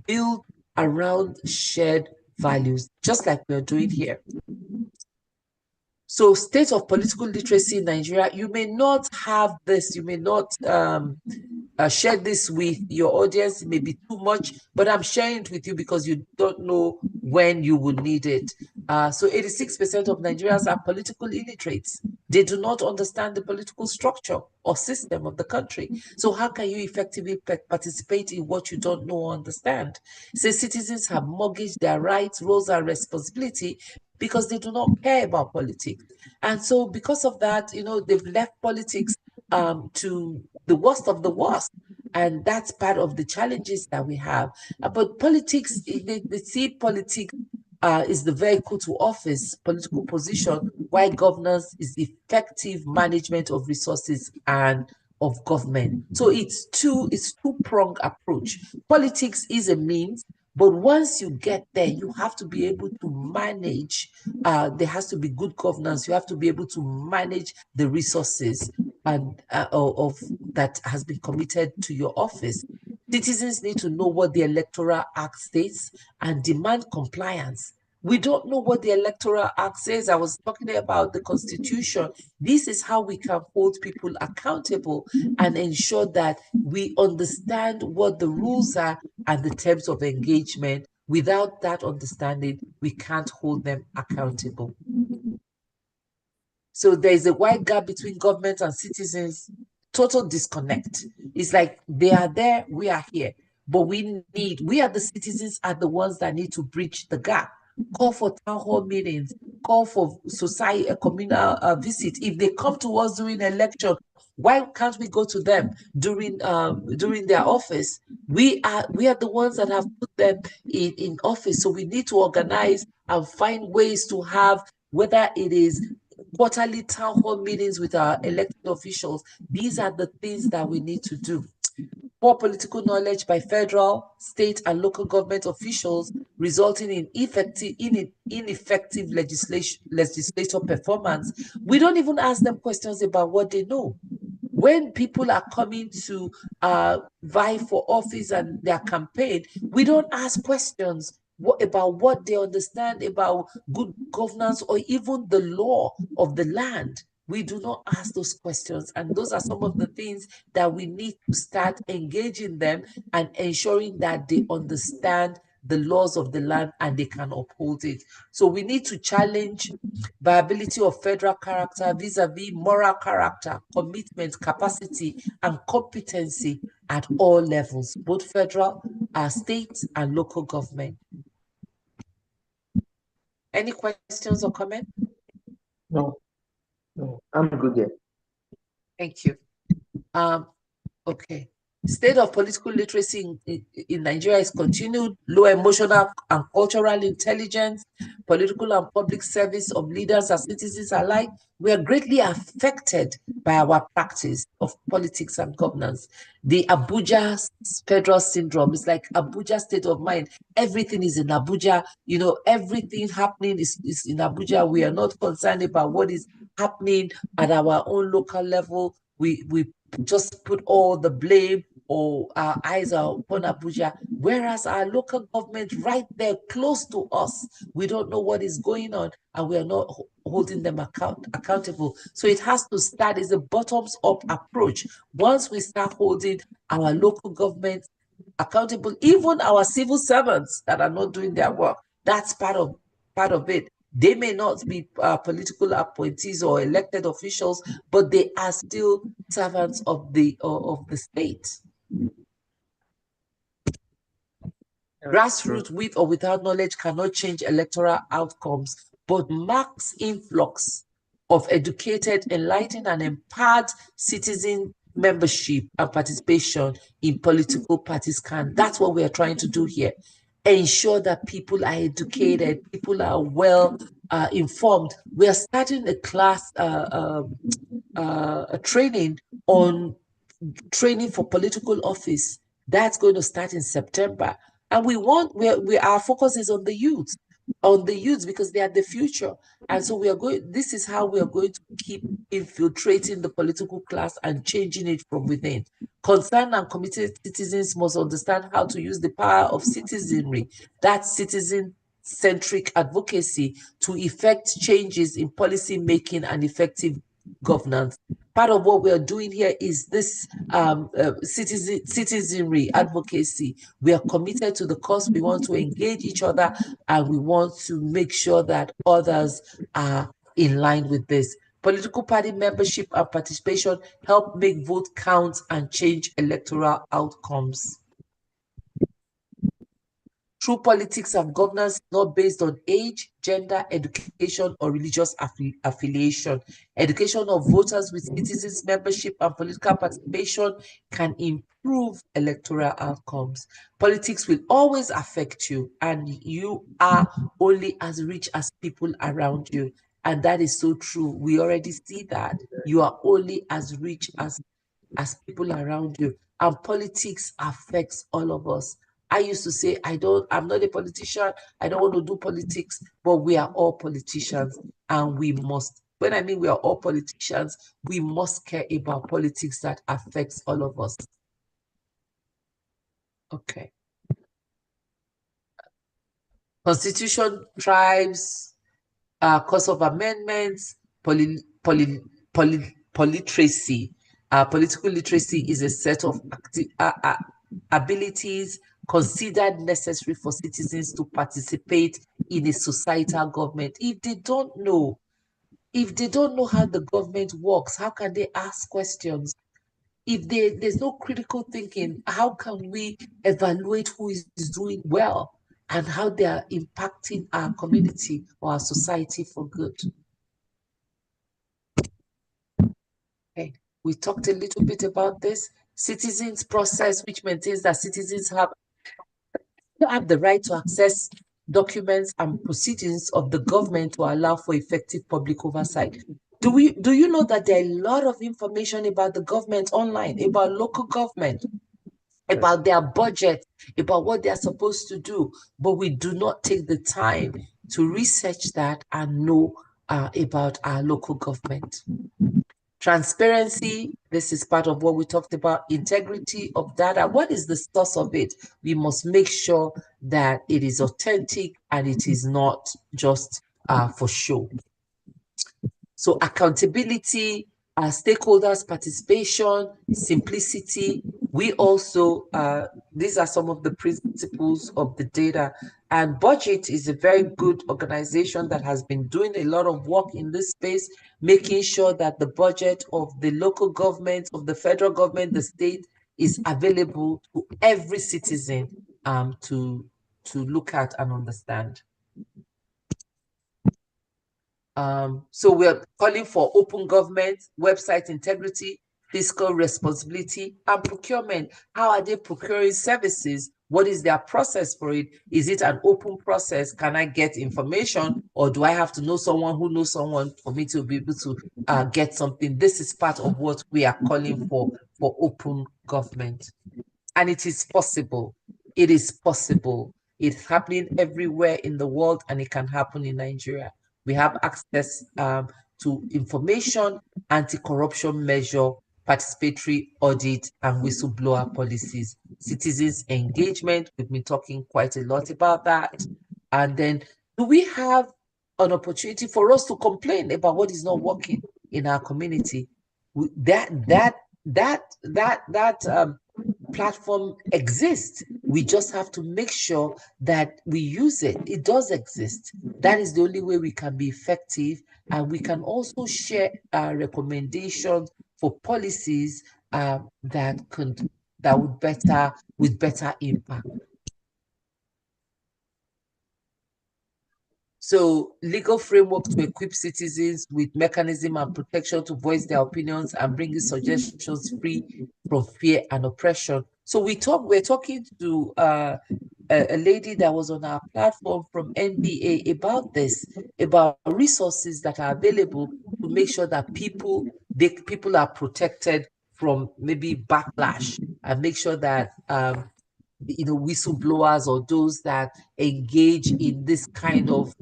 build around shared values, just like we're doing here. So, state of political literacy in Nigeria, you may not have this, you may not share this with your audience. It may be too much, but I'm sharing it with you because you don't know when you will need it. So 86% of Nigerians are political illiterates. They do not understand the political structure or system of the country. So how can you effectively participate in what you don't know or understand? So citizens have mortgaged their rights, roles, and responsibility because they do not care about politics. And so because of that, they've left politics to the worst of the worst. And that's part of the challenges that we have. But politics, they see politics is the vehicle to office, political position, while governance is effective management of resources and of government. So it's two-pronged approach. Politics is a means, but once you get there, you have to be able to manage. There has to be good governance. You have to be able to manage the resources and of that has been committed to your office. Citizens need to know what the Electoral Act states and demand compliance. We don't know what the Electoral Act says. I was talking about the Constitution. This is how we can hold people accountable and ensure that we understand what the rules are and the terms of engagement. Without that understanding, we can't hold them accountable. So there's a wide gap between government and citizens, total disconnect. It's like they are there, we are here. But we are the citizens are the ones that need to bridge the gap. Call for town hall meetings, call for society, a communal visit. If they come to us during election, why can't we go to them during their office? We are the ones that have put them in office. So we need to organize and find ways to have, whether it is quarterly town hall meetings with our elected officials. These are the things that we need to do. Poor political knowledge by federal, state, and local government officials, resulting in ineffective legislator performance. We don't even ask them questions about what they know. When people are coming to vie for office and their campaign, we don't ask questions about what they understand about good governance or even the law of the land. We do not ask those questions. And those are some of the things that we need to start engaging them and ensuring that they understand the laws of the land and they can uphold it. So we need to challenge viability of federal character vis-a-vis moral character, commitment, capacity, and competency at all levels, both federal, state, and local government. Any questions or comments? No, I'm good there. Thank you. Okay. State of political literacy in Nigeria is continued. Low emotional and cultural intelligence, political and public service of leaders and citizens alike. We are greatly affected by our practice of politics and governance. The Abuja federal syndrome is like Abuja state of mind. Everything is in Abuja. Everything happening is in Abuja. We are not concerned about what is happening at our own local level. We just put all the blame or our eyes are upon Abuja, whereas our local government right there close to us, we don't know what is going on and we are not holding them accountable. So it has to start as a bottoms-up approach. Once we start holding our local government accountable, even our civil servants that are not doing their work, that's part of it. They may not be political appointees or elected officials, but they are still servants of the state. Grassroots, with or without knowledge, cannot change electoral outcomes, but mass influx of educated, enlightened, and empowered citizen membership and participation in political parties can. That's what we are trying to do here. ensure that people are educated, people are well informed. We are starting a class, a training on training for political office. That's going to start in September. And our focus is on the youth because they are the future. And so this is how we are going to keep infiltrating the political class and changing it from within. Concerned and committed citizens must understand how to use the power of citizenry, that citizen-centric advocacy, to effect changes in policy making and effective governance. Part of what we are doing here is this citizenry advocacy. We are committed to the cause. We want to engage each other, and we want to make sure that others are in line with this. Political party membership and participation help make vote count and change electoral outcomes. True politics and governance is not based on age, gender, education, or religious affiliation. Education of voters with citizens' membership and political participation can improve electoral outcomes. Politics will always affect you, and you are only as rich as people around you. And that is so true. We already see that. You are only as rich as people around you. And politics affects all of us. I used to say, I'm not a politician, I don't want to do politics, but we are all politicians, and we must, when I mean we are all politicians, we must care about politics that affects all of us. Okay. Constitution, tribes, cause of amendments, politeracy. Political literacy is a set of abilities considered necessary for citizens to participate in a societal government. If they don't know how the government works, how can they ask questions? If there's no critical thinking, how can we evaluate who is doing well and how they are impacting our community or our society for good? Okay, we talked a little bit about this. Citizens process, which maintains that citizens have the right to access documents and proceedings of the government to allow for effective public oversight. Do you know that there are a lot of information about the government online, about local government, about their budget, about what they are supposed to do, but we do not take the time to research that and know about our local government. Transparency, this is part of what we talked about. Integrity of data, what is the source of it? We must make sure that it is authentic and it is not just for show. So accountability, stakeholders participation, simplicity. We also, these are some of the principles of the data. And Budget is a very good organization that has been doing a lot of work in this space, making sure that the budget of the local government, of the federal government, the state, is available to every citizen to look at and understand. So we're calling for open government, website integrity, fiscal responsibility, and procurement. How are they procuring services? What is their process for it? Is it an open process? Can I get information, or do I have to know someone who knows someone for me to be able to get something? This is part of what we are calling for open government. And it is possible. It is possible. It's happening everywhere in the world, and it can happen in Nigeria. We have access to information, anti-corruption measure, participatory audit, and whistleblower policies. Citizens engagement, we've been talking quite a lot about that. And then, do we have an opportunity for us to complain about what is not working in our community? That platform exists. We just have to make sure that we use it. It does exist. That is the only way we can be effective, and we can also share recommendations for policies that would with better impact. So legal framework to equip citizens with mechanism and protection to voice their opinions and bring suggestions free from fear and oppression. So we're talking to a lady that was on our platform from NBA about this, about resources that are available to make sure that people are protected from maybe backlash, and make sure that whistleblowers or those that engage in this kind of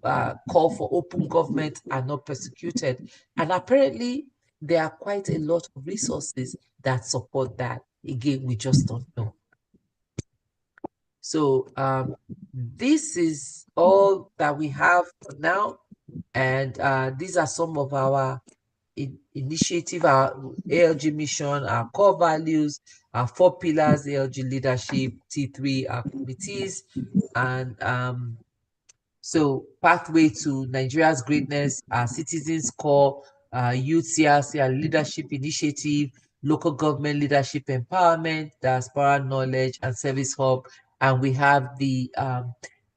call for open government are not persecuted. And apparently, there are quite a lot of resources that support that. Again, we just don't know. So this is all that we have for now. And these are some of our initiative, our ALG mission, our core values, our 4 pillars, ALG leadership, T3, our committees, and so pathway to Nigeria's greatness, our citizens core, youth CRC, our leadership initiative, local government leadership empowerment, diaspora knowledge and service hub, and we have the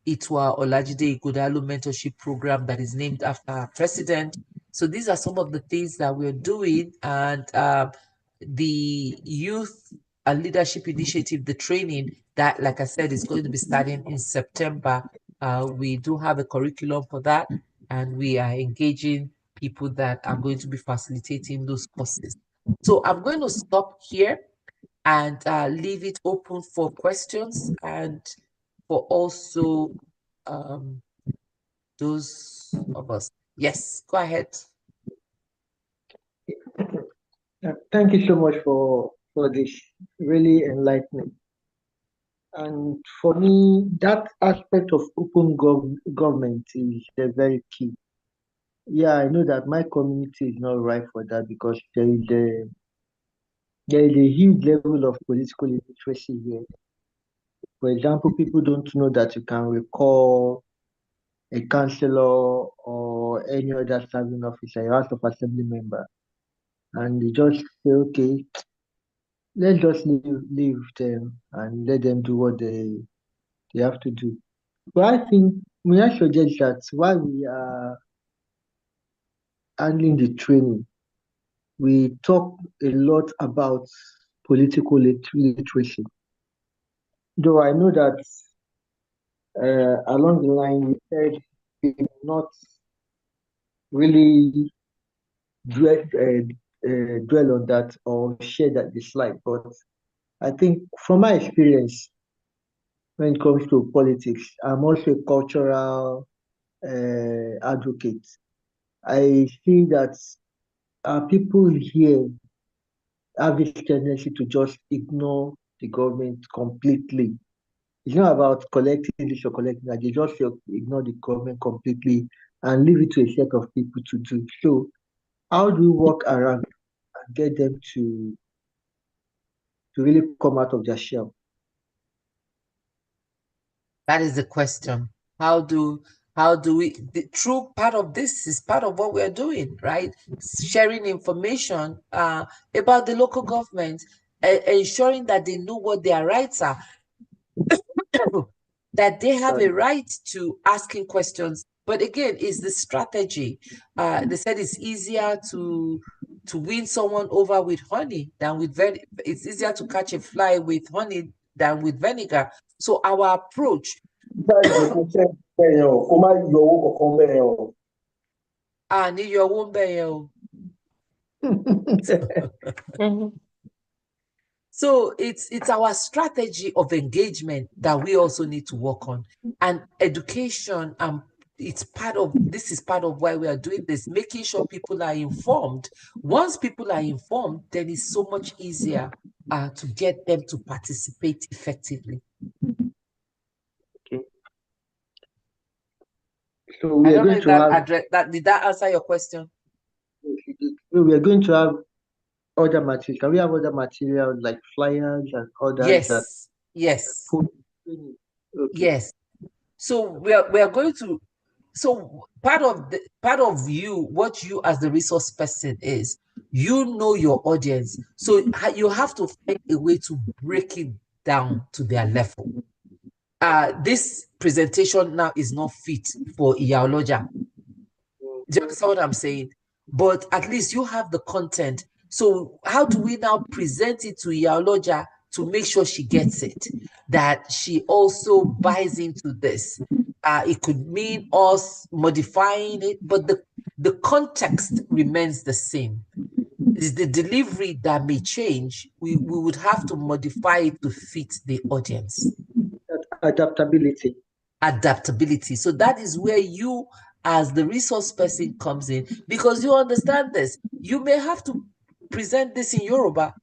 Itwa Olajide Ighodalo mentorship program that is named after our president. So these are some of the things that we're doing, and the youth leadership initiative, the training that, like I said, is going to be starting in September. We do have a curriculum for that, and we are engaging people that are going to be facilitating those courses. So I'm going to stop here and leave it open for questions, and for also those of us. Yes, go ahead. Thank you so much for this, really enlightening. And for me, that aspect of open government is very key. Yeah, I know that my community is not right for that, because there is a huge level of political illiteracy here. For example, people don't know that you can recall a councillor or any other serving officer, a House of Assembly member, and they just say, okay, let's just leave them and let them do what they have to do. But I think we I suggest that while we are handling the training, we talk a lot about political literacy. Though I know that along the line we said we will not really dwell on that or share that dislike. But I think from my experience, when it comes to politics, I'm also a cultural advocate. I see that people here have this tendency to just ignore the government completely. It's not about collecting this or collecting that. They just ignore the government completely and leave it to a set of people to do. So how do we work around and get them to really come out of their shell? That is the question. How do we, the true part of this is part of what we're doing, right? Sharing information about the local government, ensuring that they know what their rights are, that they have a right to asking questions. But again, it's the strategy. They said it's easier to win someone over with honey than with it's easier to catch a fly with honey than with vinegar. So our approach. Ní yọ owó ń bẹ̀ yẹn o. So it's our strategy of engagement that we also need to work on, and education. This is part of why we are doing this, making sure people are informed. Once people are informed, then it's so much easier to get them to participate effectively. Okay. So we are going to have did that answer your question? We are going to have other materials. Can we have other materials like flyers and others? Yes. Okay. Yes. So we are going to. So part of you, what you as the resource person is, you know your audience. So you have to find a way to break it down to their level. This presentation now is not fit for Iyaloja. Do you understand what I'm saying? But at least you have the content. So how do we now present it to Iyaloja to make sure she gets it, that she also buys into this. It could mean us modifying it, but the context remains the same. It's the delivery that may change. We would have to modify it to fit the audience. Adaptability. Adaptability. So that is where you, as the resource person, comes in, because you understand this. You may have to present this in Yoruba,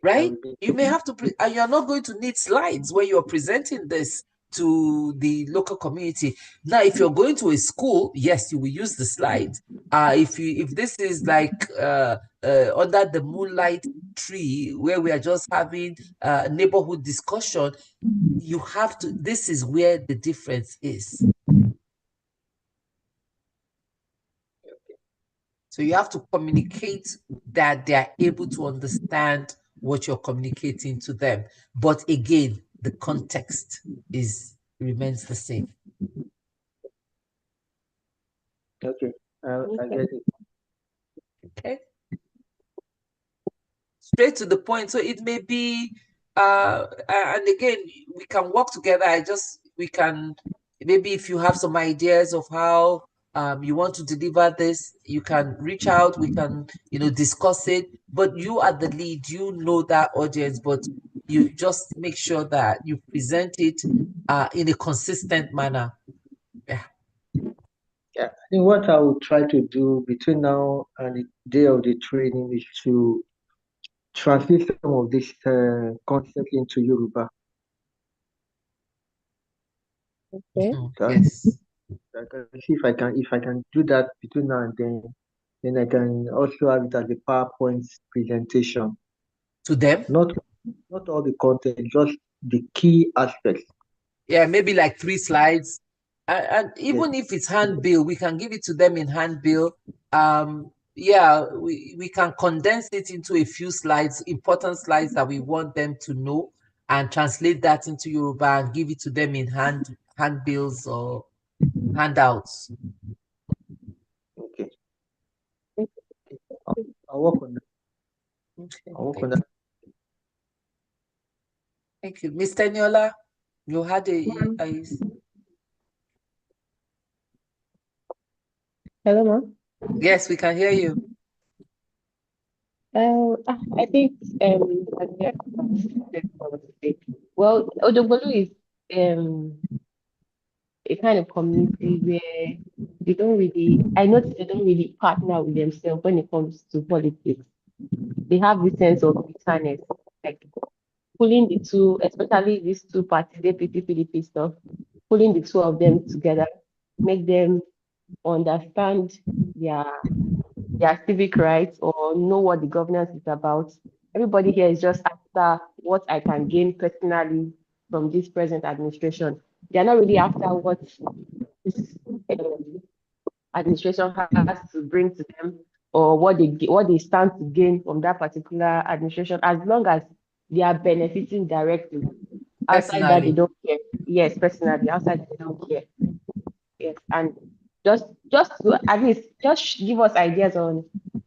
right? You may have to, and you're not going to need slides when you're presenting this to the local community. Now, if you're going to a school, yes, you will use the slides. If this is like under the moonlight tree where we are just having a neighborhood discussion, you have to, this is where the difference is. So you have to communicate that they are able to understand what you're communicating to them. But again, the context remains the same. Okay, I get it. Okay. Straight to the point. So it may be, and again, we can work together. We can, maybe if you have some ideas of how you want to deliver this, you can reach out, we can, discuss it. But you are the lead, you know that audience, but you just make sure that you present it in a consistent manner. Yeah. Yeah, I think what I will try to do between now and the day of the training is to translate some of this concept into Yoruba. Okay. Yes. I can see if I can do that between now and then I can also have it as a PowerPoint presentation. To them? Not all the content, just the key aspects. Yeah, maybe like 3 slides. And even if it's handbill, we can give it to them in handbill. Yeah, we can condense it into a few slides, important slides that we want them to know, and translate that into Yoruba and give it to them in handbills or handouts. Okay. I'll work on that. Okay, I'll work on that. Thank you. Mr. Niola, you had Hello, ma'am. Yes, we can hear you. I think well, Odogbolu is a kind of community where I notice they don't really partner with themselves when it comes to politics. They have this sense of bitterness, like pulling the two, especially these two parties, APP, PDP stuff, pulling the two of them together, make them understand their civic rights or know what the governance is about. Everybody here is just after what I can gain personally from this present administration. They're not really after what this administration has to bring to them or what they stand to gain from that particular administration, as long as they are benefiting directly. Outside that, they don't care. Yes, personally, outside that, they don't care. Yes, and just to at least just give us ideas on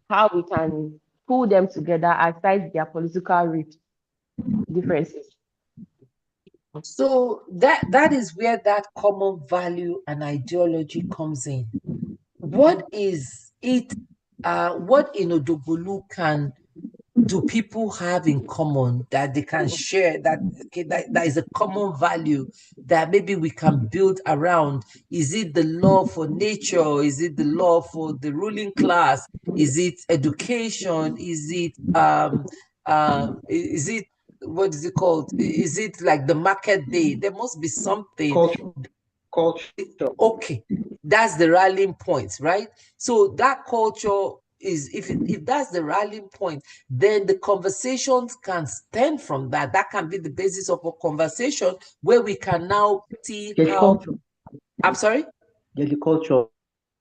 how we can pull them together aside their political differences. So that is where that common value and ideology comes in. What is it? What in Odogbolu do people have in common that they can share, that is a common value that maybe we can build around? Is it the love for nature? Is it the love for the ruling class? Is it education? Is it what is it called? Is it like the market day? There must be something. Culture. Okay, that's the rallying point, right? So that culture is, if that's the rallying point, then the conversations can stem from that. That can be the basis of a conversation where we can now see how. I'm sorry? There's a culture.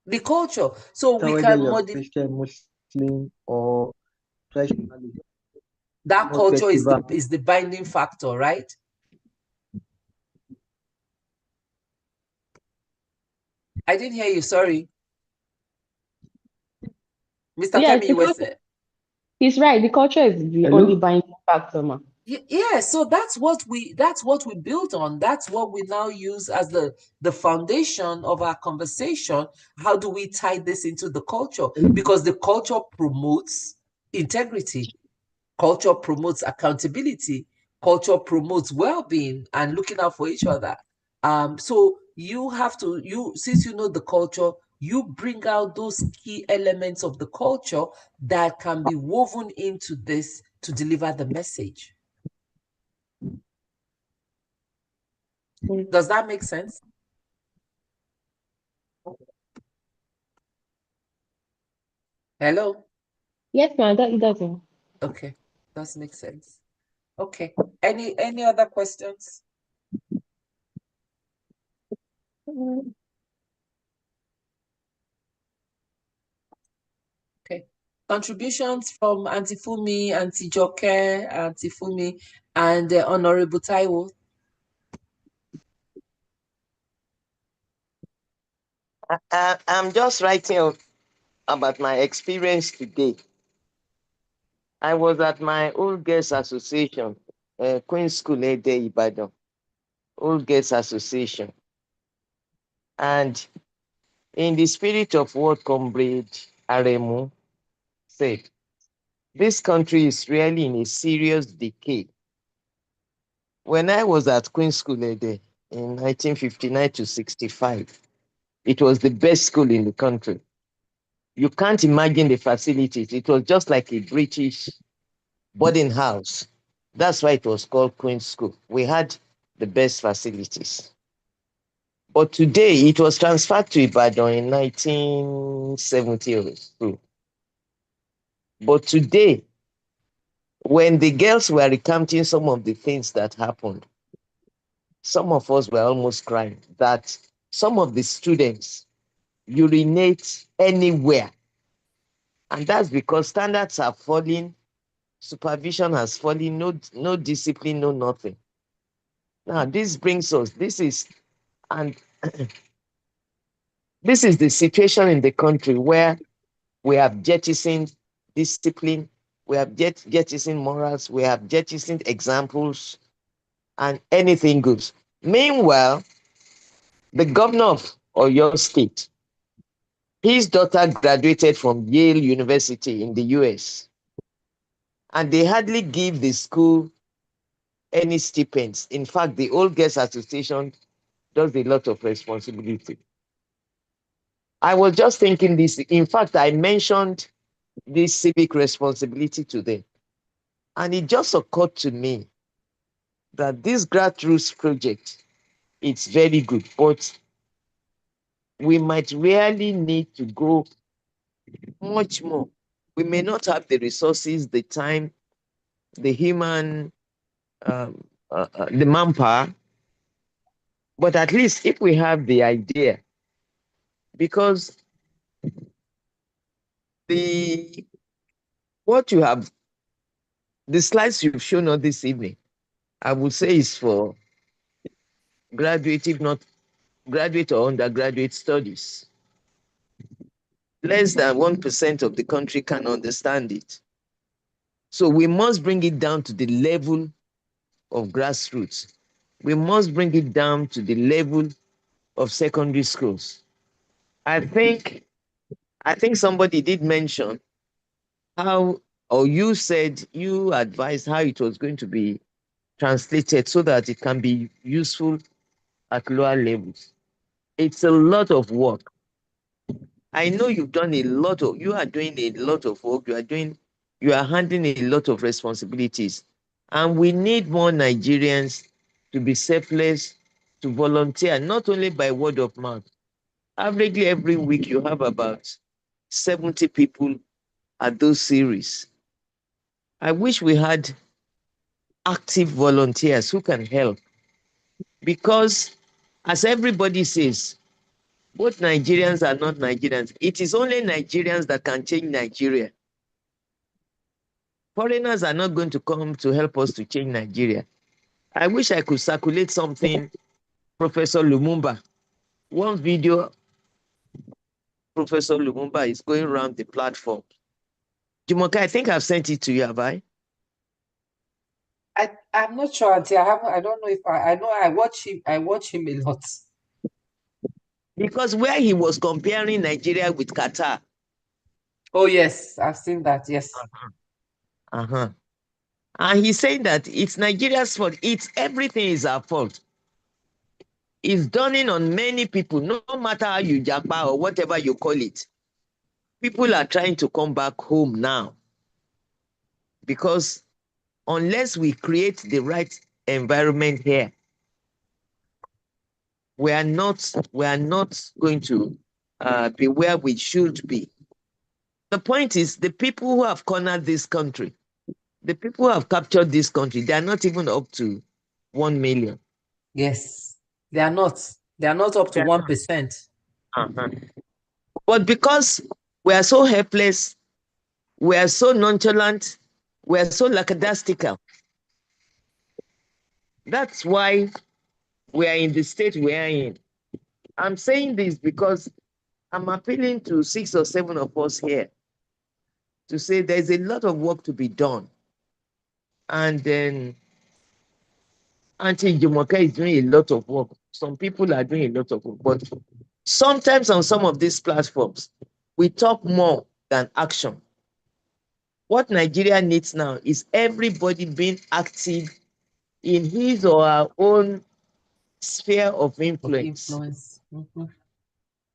The culture. So we whether can you're Christian, Muslim, or traditionalist. That culture is the binding factor, right? I didn't hear you, sorry. Mr. Yes, Femi, you were saying. He's right. The culture is the Hello? only binding factor, ma. Yeah, so that's what we build on. That's what we now use as the foundation of our conversation. How do we tie this into the culture? Because the culture promotes integrity, culture promotes accountability, culture promotes well-being and looking out for each other. So you have to, since you know the culture, you bring out those key elements of the culture that can be woven into this to deliver the message. Does that make sense? Hello? Yes, ma'am, that it doesn't. Okay, does make sense. Okay. Any other questions? Okay. Contributions from Auntie Fumi, Auntie Joke, Auntie Fumi, and Honorable Taiwo. I'm just writing about my experience today. I was at my Old Girls Association, Queen's School, Ede, Ibadan, Old Girls Association. And in the spirit of what Comrade Aremu said, this country is really in a serious decay. When I was at Queen's School, Ede, in 1959 to 65, it was the best school in the country. You can't imagine the facilities. It was just like a British boarding house. That's why it was called Queen's School. We had the best facilities. But today, it was transferred to Ibadan in 1970 or so. But today, when the girls were recounting some of the things that happened, some of us were almost crying that some of the students urinate anywhere. And that's because standards are falling, supervision has fallen, no discipline, no nothing. Now, this brings us, and this is the situation in the country where we have jettisoned discipline, we have jettisoned morals, we have jettisoned examples, and anything goes. Meanwhile, the governor of Oyo State, his daughter graduated from Yale University in the US, and they hardly give the school any stipends. In fact, the Old Girls Association does a lot of responsibility. I was just thinking this. In fact, I mentioned this civic responsibility to them. And it just occurred to me that this grassroots project, it's very good, but we might really need to go much more. We may not have the resources, the time, the human, the manpower, but at least if we have the idea, because the what you have, the slides you've shown us this evening, I would say is for graduate, if not graduate or undergraduate studies. Less than 1% of the country can understand it. So we must bring it down to the level of grassroots. We must bring it down to the level of secondary schools. I think somebody did mention how, or you said, you advised how it was going to be translated so that it can be useful at lower levels. It's a lot of work. I know you are doing a lot of work. You are handling a lot of responsibilities. And we need more Nigerians to be selfless, to volunteer, not only by word of mouth. Averagely every week you have about 70 people at those series. I wish we had active volunteers who can help, because as everybody says, both Nigerians are not Nigerians. It is only Nigerians that can change Nigeria. Foreigners are not going to come to help us to change Nigeria. I wish I could circulate something, Professor Lumumba. One video, Professor Lumumba is going around the platform Jumoke, I think I've sent it to you, have I? I'm not sure, Auntie. I don't know if I know I watch him a lot. Because where he was comparing Nigeria with Qatar. Oh yes, I've seen that. Yes. Uh-huh. And he's saying that it's Nigeria's fault. It's everything is our fault. It's dawning on many people, no matter how you japa or whatever you call it. People are trying to come back home now. Because unless we create the right environment here, we are not going to be where we should be. The point is, the people who have cornered this country, the people who have captured this country, they are not even up to 1 million. Yes. They are not. They are not up to 1%. Uh-huh. But because we are so helpless, we are so nonchalant, we are so lackadaisical, that's why we are in the state we are in. I'm saying this because I'm appealing to 6 or 7 of us here to say there's a lot of work to be done. And then Auntie Jumoke is doing a lot of work. Some people are doing a lot of work. But sometimes on some of these platforms, we talk more than action. What Nigeria needs now is everybody being active in his or her own sphere of influence. Mm-hmm.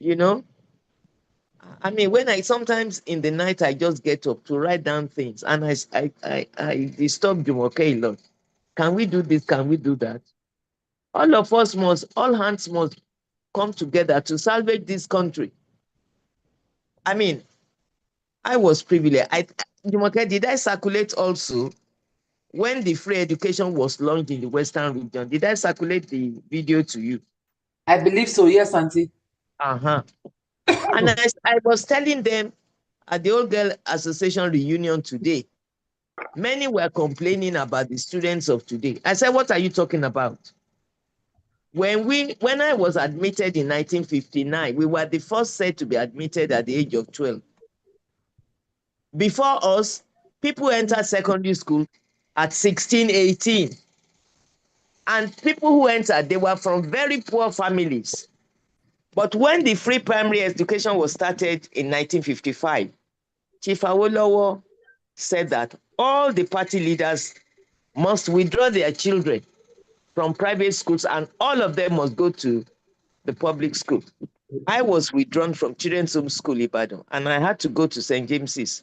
You know, I mean, when I sometimes in the night I just get up to write down things, and I disturb Jumoke a lot. Can we do this? Can we do that? All of us must, all hands must come together to salvage this country. I mean, I was privileged. Jumoke, did I circulate also when the free education was launched in the Western region? Did I circulate the video to you? I believe so. Yes, Auntie. Uh-huh. And I was telling them at the Old Girl Association reunion today, many were complaining about the students of today. I said, what are you talking about? When I was admitted in 1959, we were the first set to be admitted at the age of 12. Before us, people entered secondary school at 16, 18. And people who entered, they were from very poor families. But when the free primary education was started in 1955, Chief Awolowo said that all the party leaders must withdraw their children from private schools and all of them must go to the public school. I was withdrawn from Children's Home School Ibadan and I had to go to St. James's,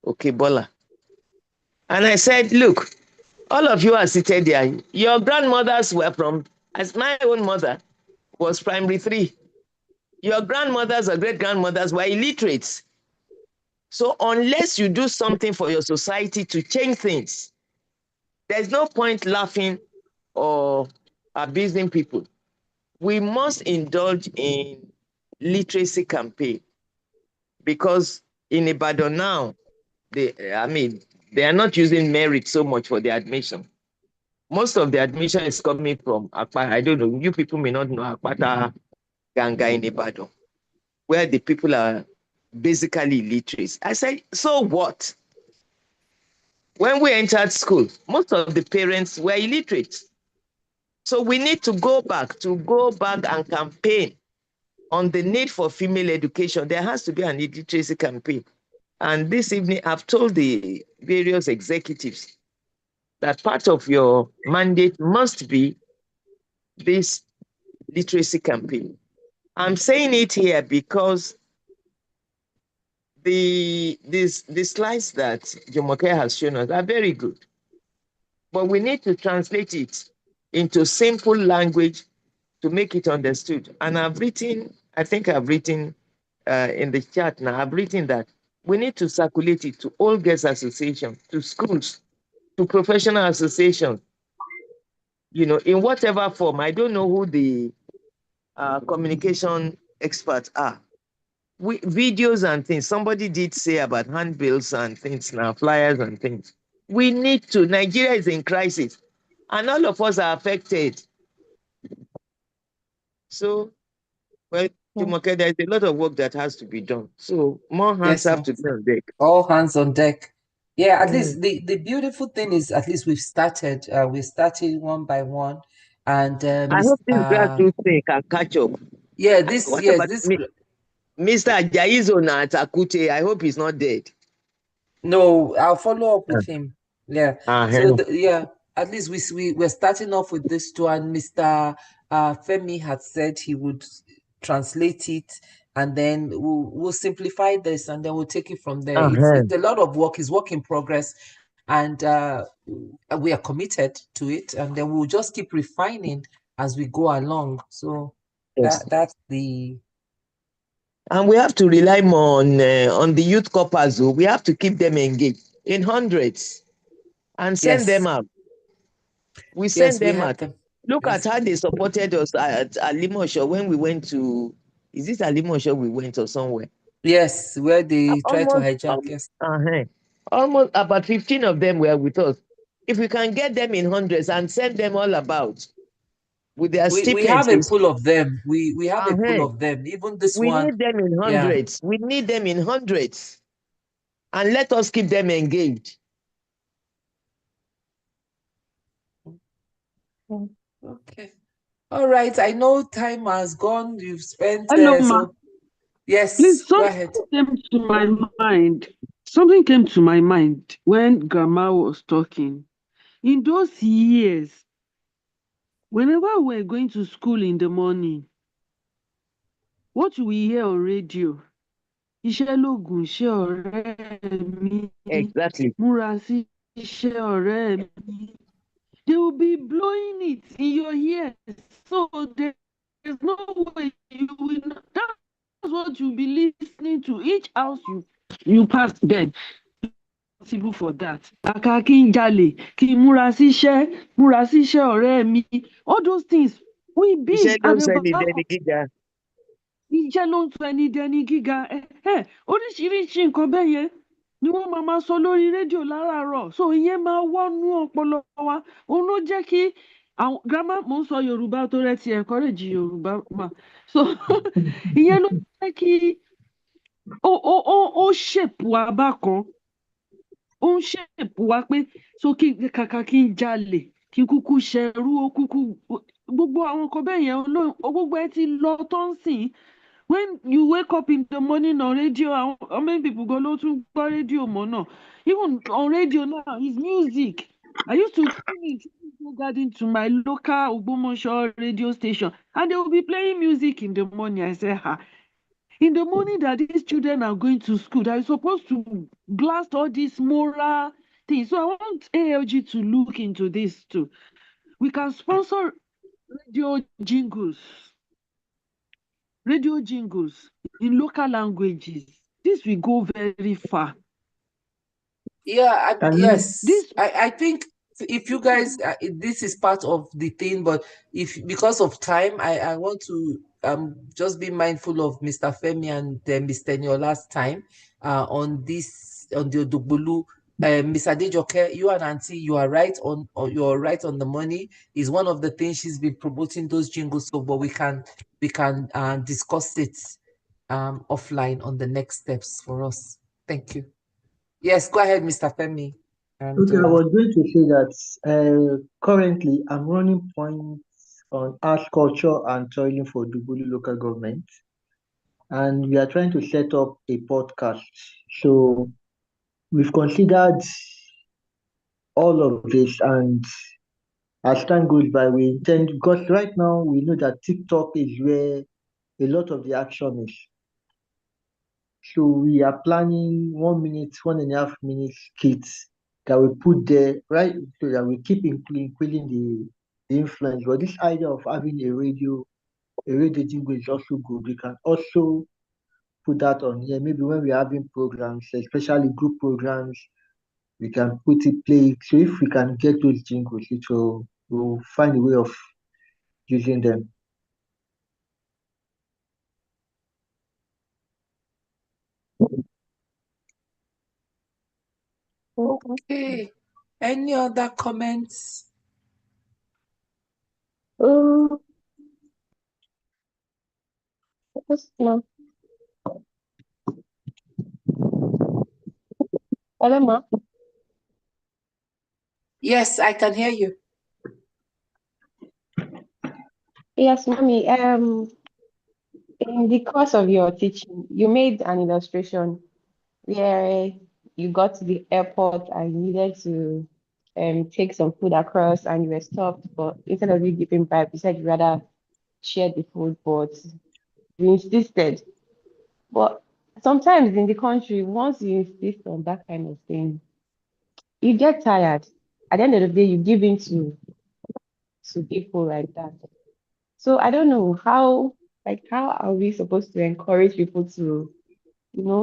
Okebola. And I said, look, all of you are seated there. Your grandmothers were from, as my own mother was primary 3. Your grandmothers or great-grandmothers were illiterates. So unless you do something for your society to change things, there's no point laughing or abusing people. We must indulge in literacy campaign because in Ibadan now, they are not using merit so much for the admission. Most of the admission is coming from Akpata. I don't know, you people may not know Akpata Ganga in Ibadan, where the people are basically illiterate. I said, so what? When we entered school, most of the parents were illiterate. So we need to go back and campaign on the need for female education. There has to be an illiteracy campaign. And this evening, I've told the various executives that part of your mandate must be this literacy campaign. I'm saying it here because the slides that Jumoke has shown us are very good. But we need to translate it into simple language to make it understood. And I've written, I think I've written in the chat now, I've written that we need to circulate it to all girls associations, to schools, to professional associations, you know, in whatever form. I don't know who the communication experts are. Videos and things. Somebody did say about handbills and things now, flyers and things. We need to. Nigeria is in crisis, and all of us are affected. So, well, Jumoke, there's a lot of work that has to be done. So more hands Yes, have ma'am. to be on deck. All hands on deck. Yeah, at Mm. least the beautiful thing is at least we've started. We started one by one, and I hope this grassroots thing can catch up. yeah, this What yes, about this Mr. Jaizo na at Akute? I hope he's not dead. no, I'll follow up with him. Yeah. So Uh-huh. yeah, at least we're starting off with this two, and Mr. Femi had said he would translate it, and then we'll simplify this, and then we'll take it from there. Uh-huh. It's a lot of work. It's work in progress, and we are committed to it, and then we'll just keep refining as we go along. So Yes. that's the And we have to rely more on the youth corpers. We have to keep them engaged in hundreds and send them yes, out. We send yes, we them have out. them. Look at Yes. how they supported us at Alimosho when we went to, is it Alimosho we went or somewhere? Yes, where they try to Almost, hijack, yes. almost about 15 of them were with us. If we can get them in hundreds and send them all about with their We have a stipends, pool of them. We have a pool uh-huh, of them. Even this we one, need them in yeah. hundreds. We need them in hundreds. And let us keep them engaged. Okay. All right. I know time has gone. You've spent Hello, ma. so yes, Please, go something ahead. came to my mind. Something came to my mind when Grandma was talking. In those years, whenever we're going to school in the morning, what do we hear on radio? Iṣẹ́ lògùn iṣẹ́ ọ̀rẹ́ mi. Exactly. Múra sí iṣẹ́ ọ̀rẹ́ mi. They will be blowing it in your ears. So there's no way you will not. That's what you'll be listening to. Each house you pass then. Responsible for that. Kàkà kí n jalè, kí n múra síṣẹ́ ọ̀rẹ́ mi. All those things we Iṣẹ́ be ló at ń the sọ back ẹni of dẹni gíga. iṣẹ́ ló ń sọ ẹni dẹni gíga. Oríṣiríṣi nǹkan bẹ́ẹ̀ yẹn ni wọ́n máa sọ lórí rédíò láràárọ̀. So ìyẹn máa wọnú ọpọlọ wa. Òun ló jẹ́ kí àwọn grandma mò ń sọ Yorùbá tó rẹ ti encourage Yorùbá mà. So ìyẹn ló jẹ́ kí ó shape wa bákan. Ó ń shape wa pé so kàkà kí n jalè kí n kúkú ṣẹrú ó kúkú gbogbo àwọn nǹkan bẹ́ẹ̀ yẹn gbogbo ẹ ti lọ tó ń sìn. When you wake up in the morning on radio, how many people go to radio more? Even on radio now, it's music. I used to tune in garden to my local Ogbomoso radio station, and they will be playing music in the morning. I say, ha. In the morning that these children are going to school, they're supposed to blast all these moral things. So I want ALG to look into this too. We can sponsor radio jingles in local languages. This will go very far. Yeah, yes. This I think if you guys, this is part of the thing, but because of time, I want to just be mindful of Mr. Femi and Mr. Niola's time on the Odogbolu. Miss Adejoke, you and Auntie, you're right on the money. Is one of the things she's been promoting those jingles. So, but we can discuss it offline on the next steps for us. Thank you. Yes, go ahead, Mr. Femi. And Okay, I was going to say that currently I'm running points on art, culture, and toiling for Dubuli local government, and we are trying to set up a podcast. So we've considered all of this, and as time goes by, we intend because right now we know that TikTok is where a lot of the action is. So we are planning 1 minute, 1.5 minute skits that we put there, right? So that we keep including the influence. But this idea of having a radio jingle is also good. We can also put that on here. Maybe when we're having programs, especially group programs, we can play it. So if we can get those jingles, we'll find a way of using them. okay. Any other comments? Yes, ma'am. Hello, ma'am. Yes, I can hear you. Yes, mommy. In the course of your teaching, you made an illustration where you got to the airport and you needed to take some food across and you were stopped, but instead of you giving back, you said you rather share the food, but you insisted. But sometimes in the country, once you insist on that kind of thing, you get tired. At the end of the day, you give in to people like that. So I don't know how are we supposed to encourage people to,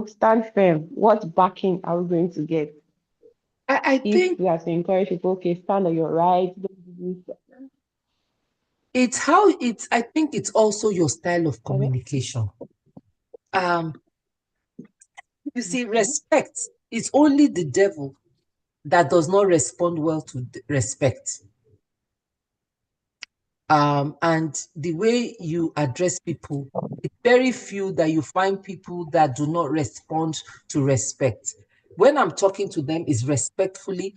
stand firm? What backing are we going to get I if think we have to encourage people, okay, stand on your right, don't do this. I think it's also your style of Hello? communication. Um, you see, Okay. respect is only the devil that does not respond well to respect. And the way you address people, it's very few that you find people that do not respond to respect. When I'm talking to them, is respectfully.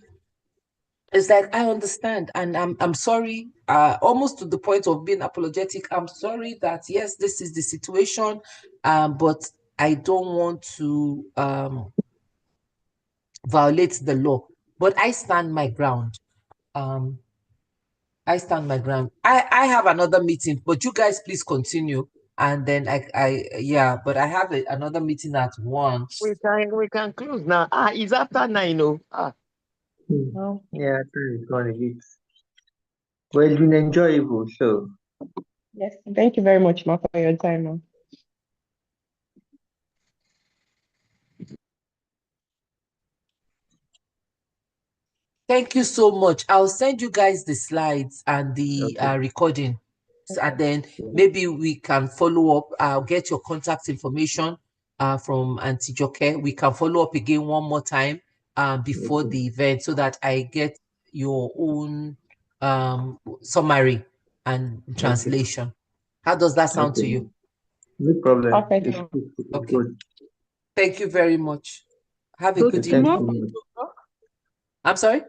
It's like I understand, and I'm sorry, almost to the point of being apologetic. I'm sorry that yes, this is the situation, but I don't want to violate the law. But I stand my ground. Um, I stand my ground. I have another meeting, but you guys please continue. And then yeah, but I have another meeting at 1. We can close now. It's after 9. Oh. Well, yeah, time is gone a bit. Well, it's been enjoyable. So, Yes. Thank you very much, Ma, for your time, ma. Thank you so much. I'll send you guys the slides and the okay. recording. And then maybe we can follow up. I'll get your contact information from Auntie Joke. We can follow up again one more time before Okay. the event so that I get your own summary and Okay. translation. How does that sound to Okay. you? No problem. Perfect, It's ma. good. It's Okay. good. Thank you very much. Have a So Okay. good Thanks evening. so tomorrow, much. 8 o'clock? I'm sorry?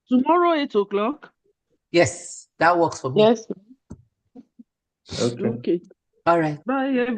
Tomorrow, 8 o'clock? Yes, that works for me. Yes. Okay. Okay. All right. Bye.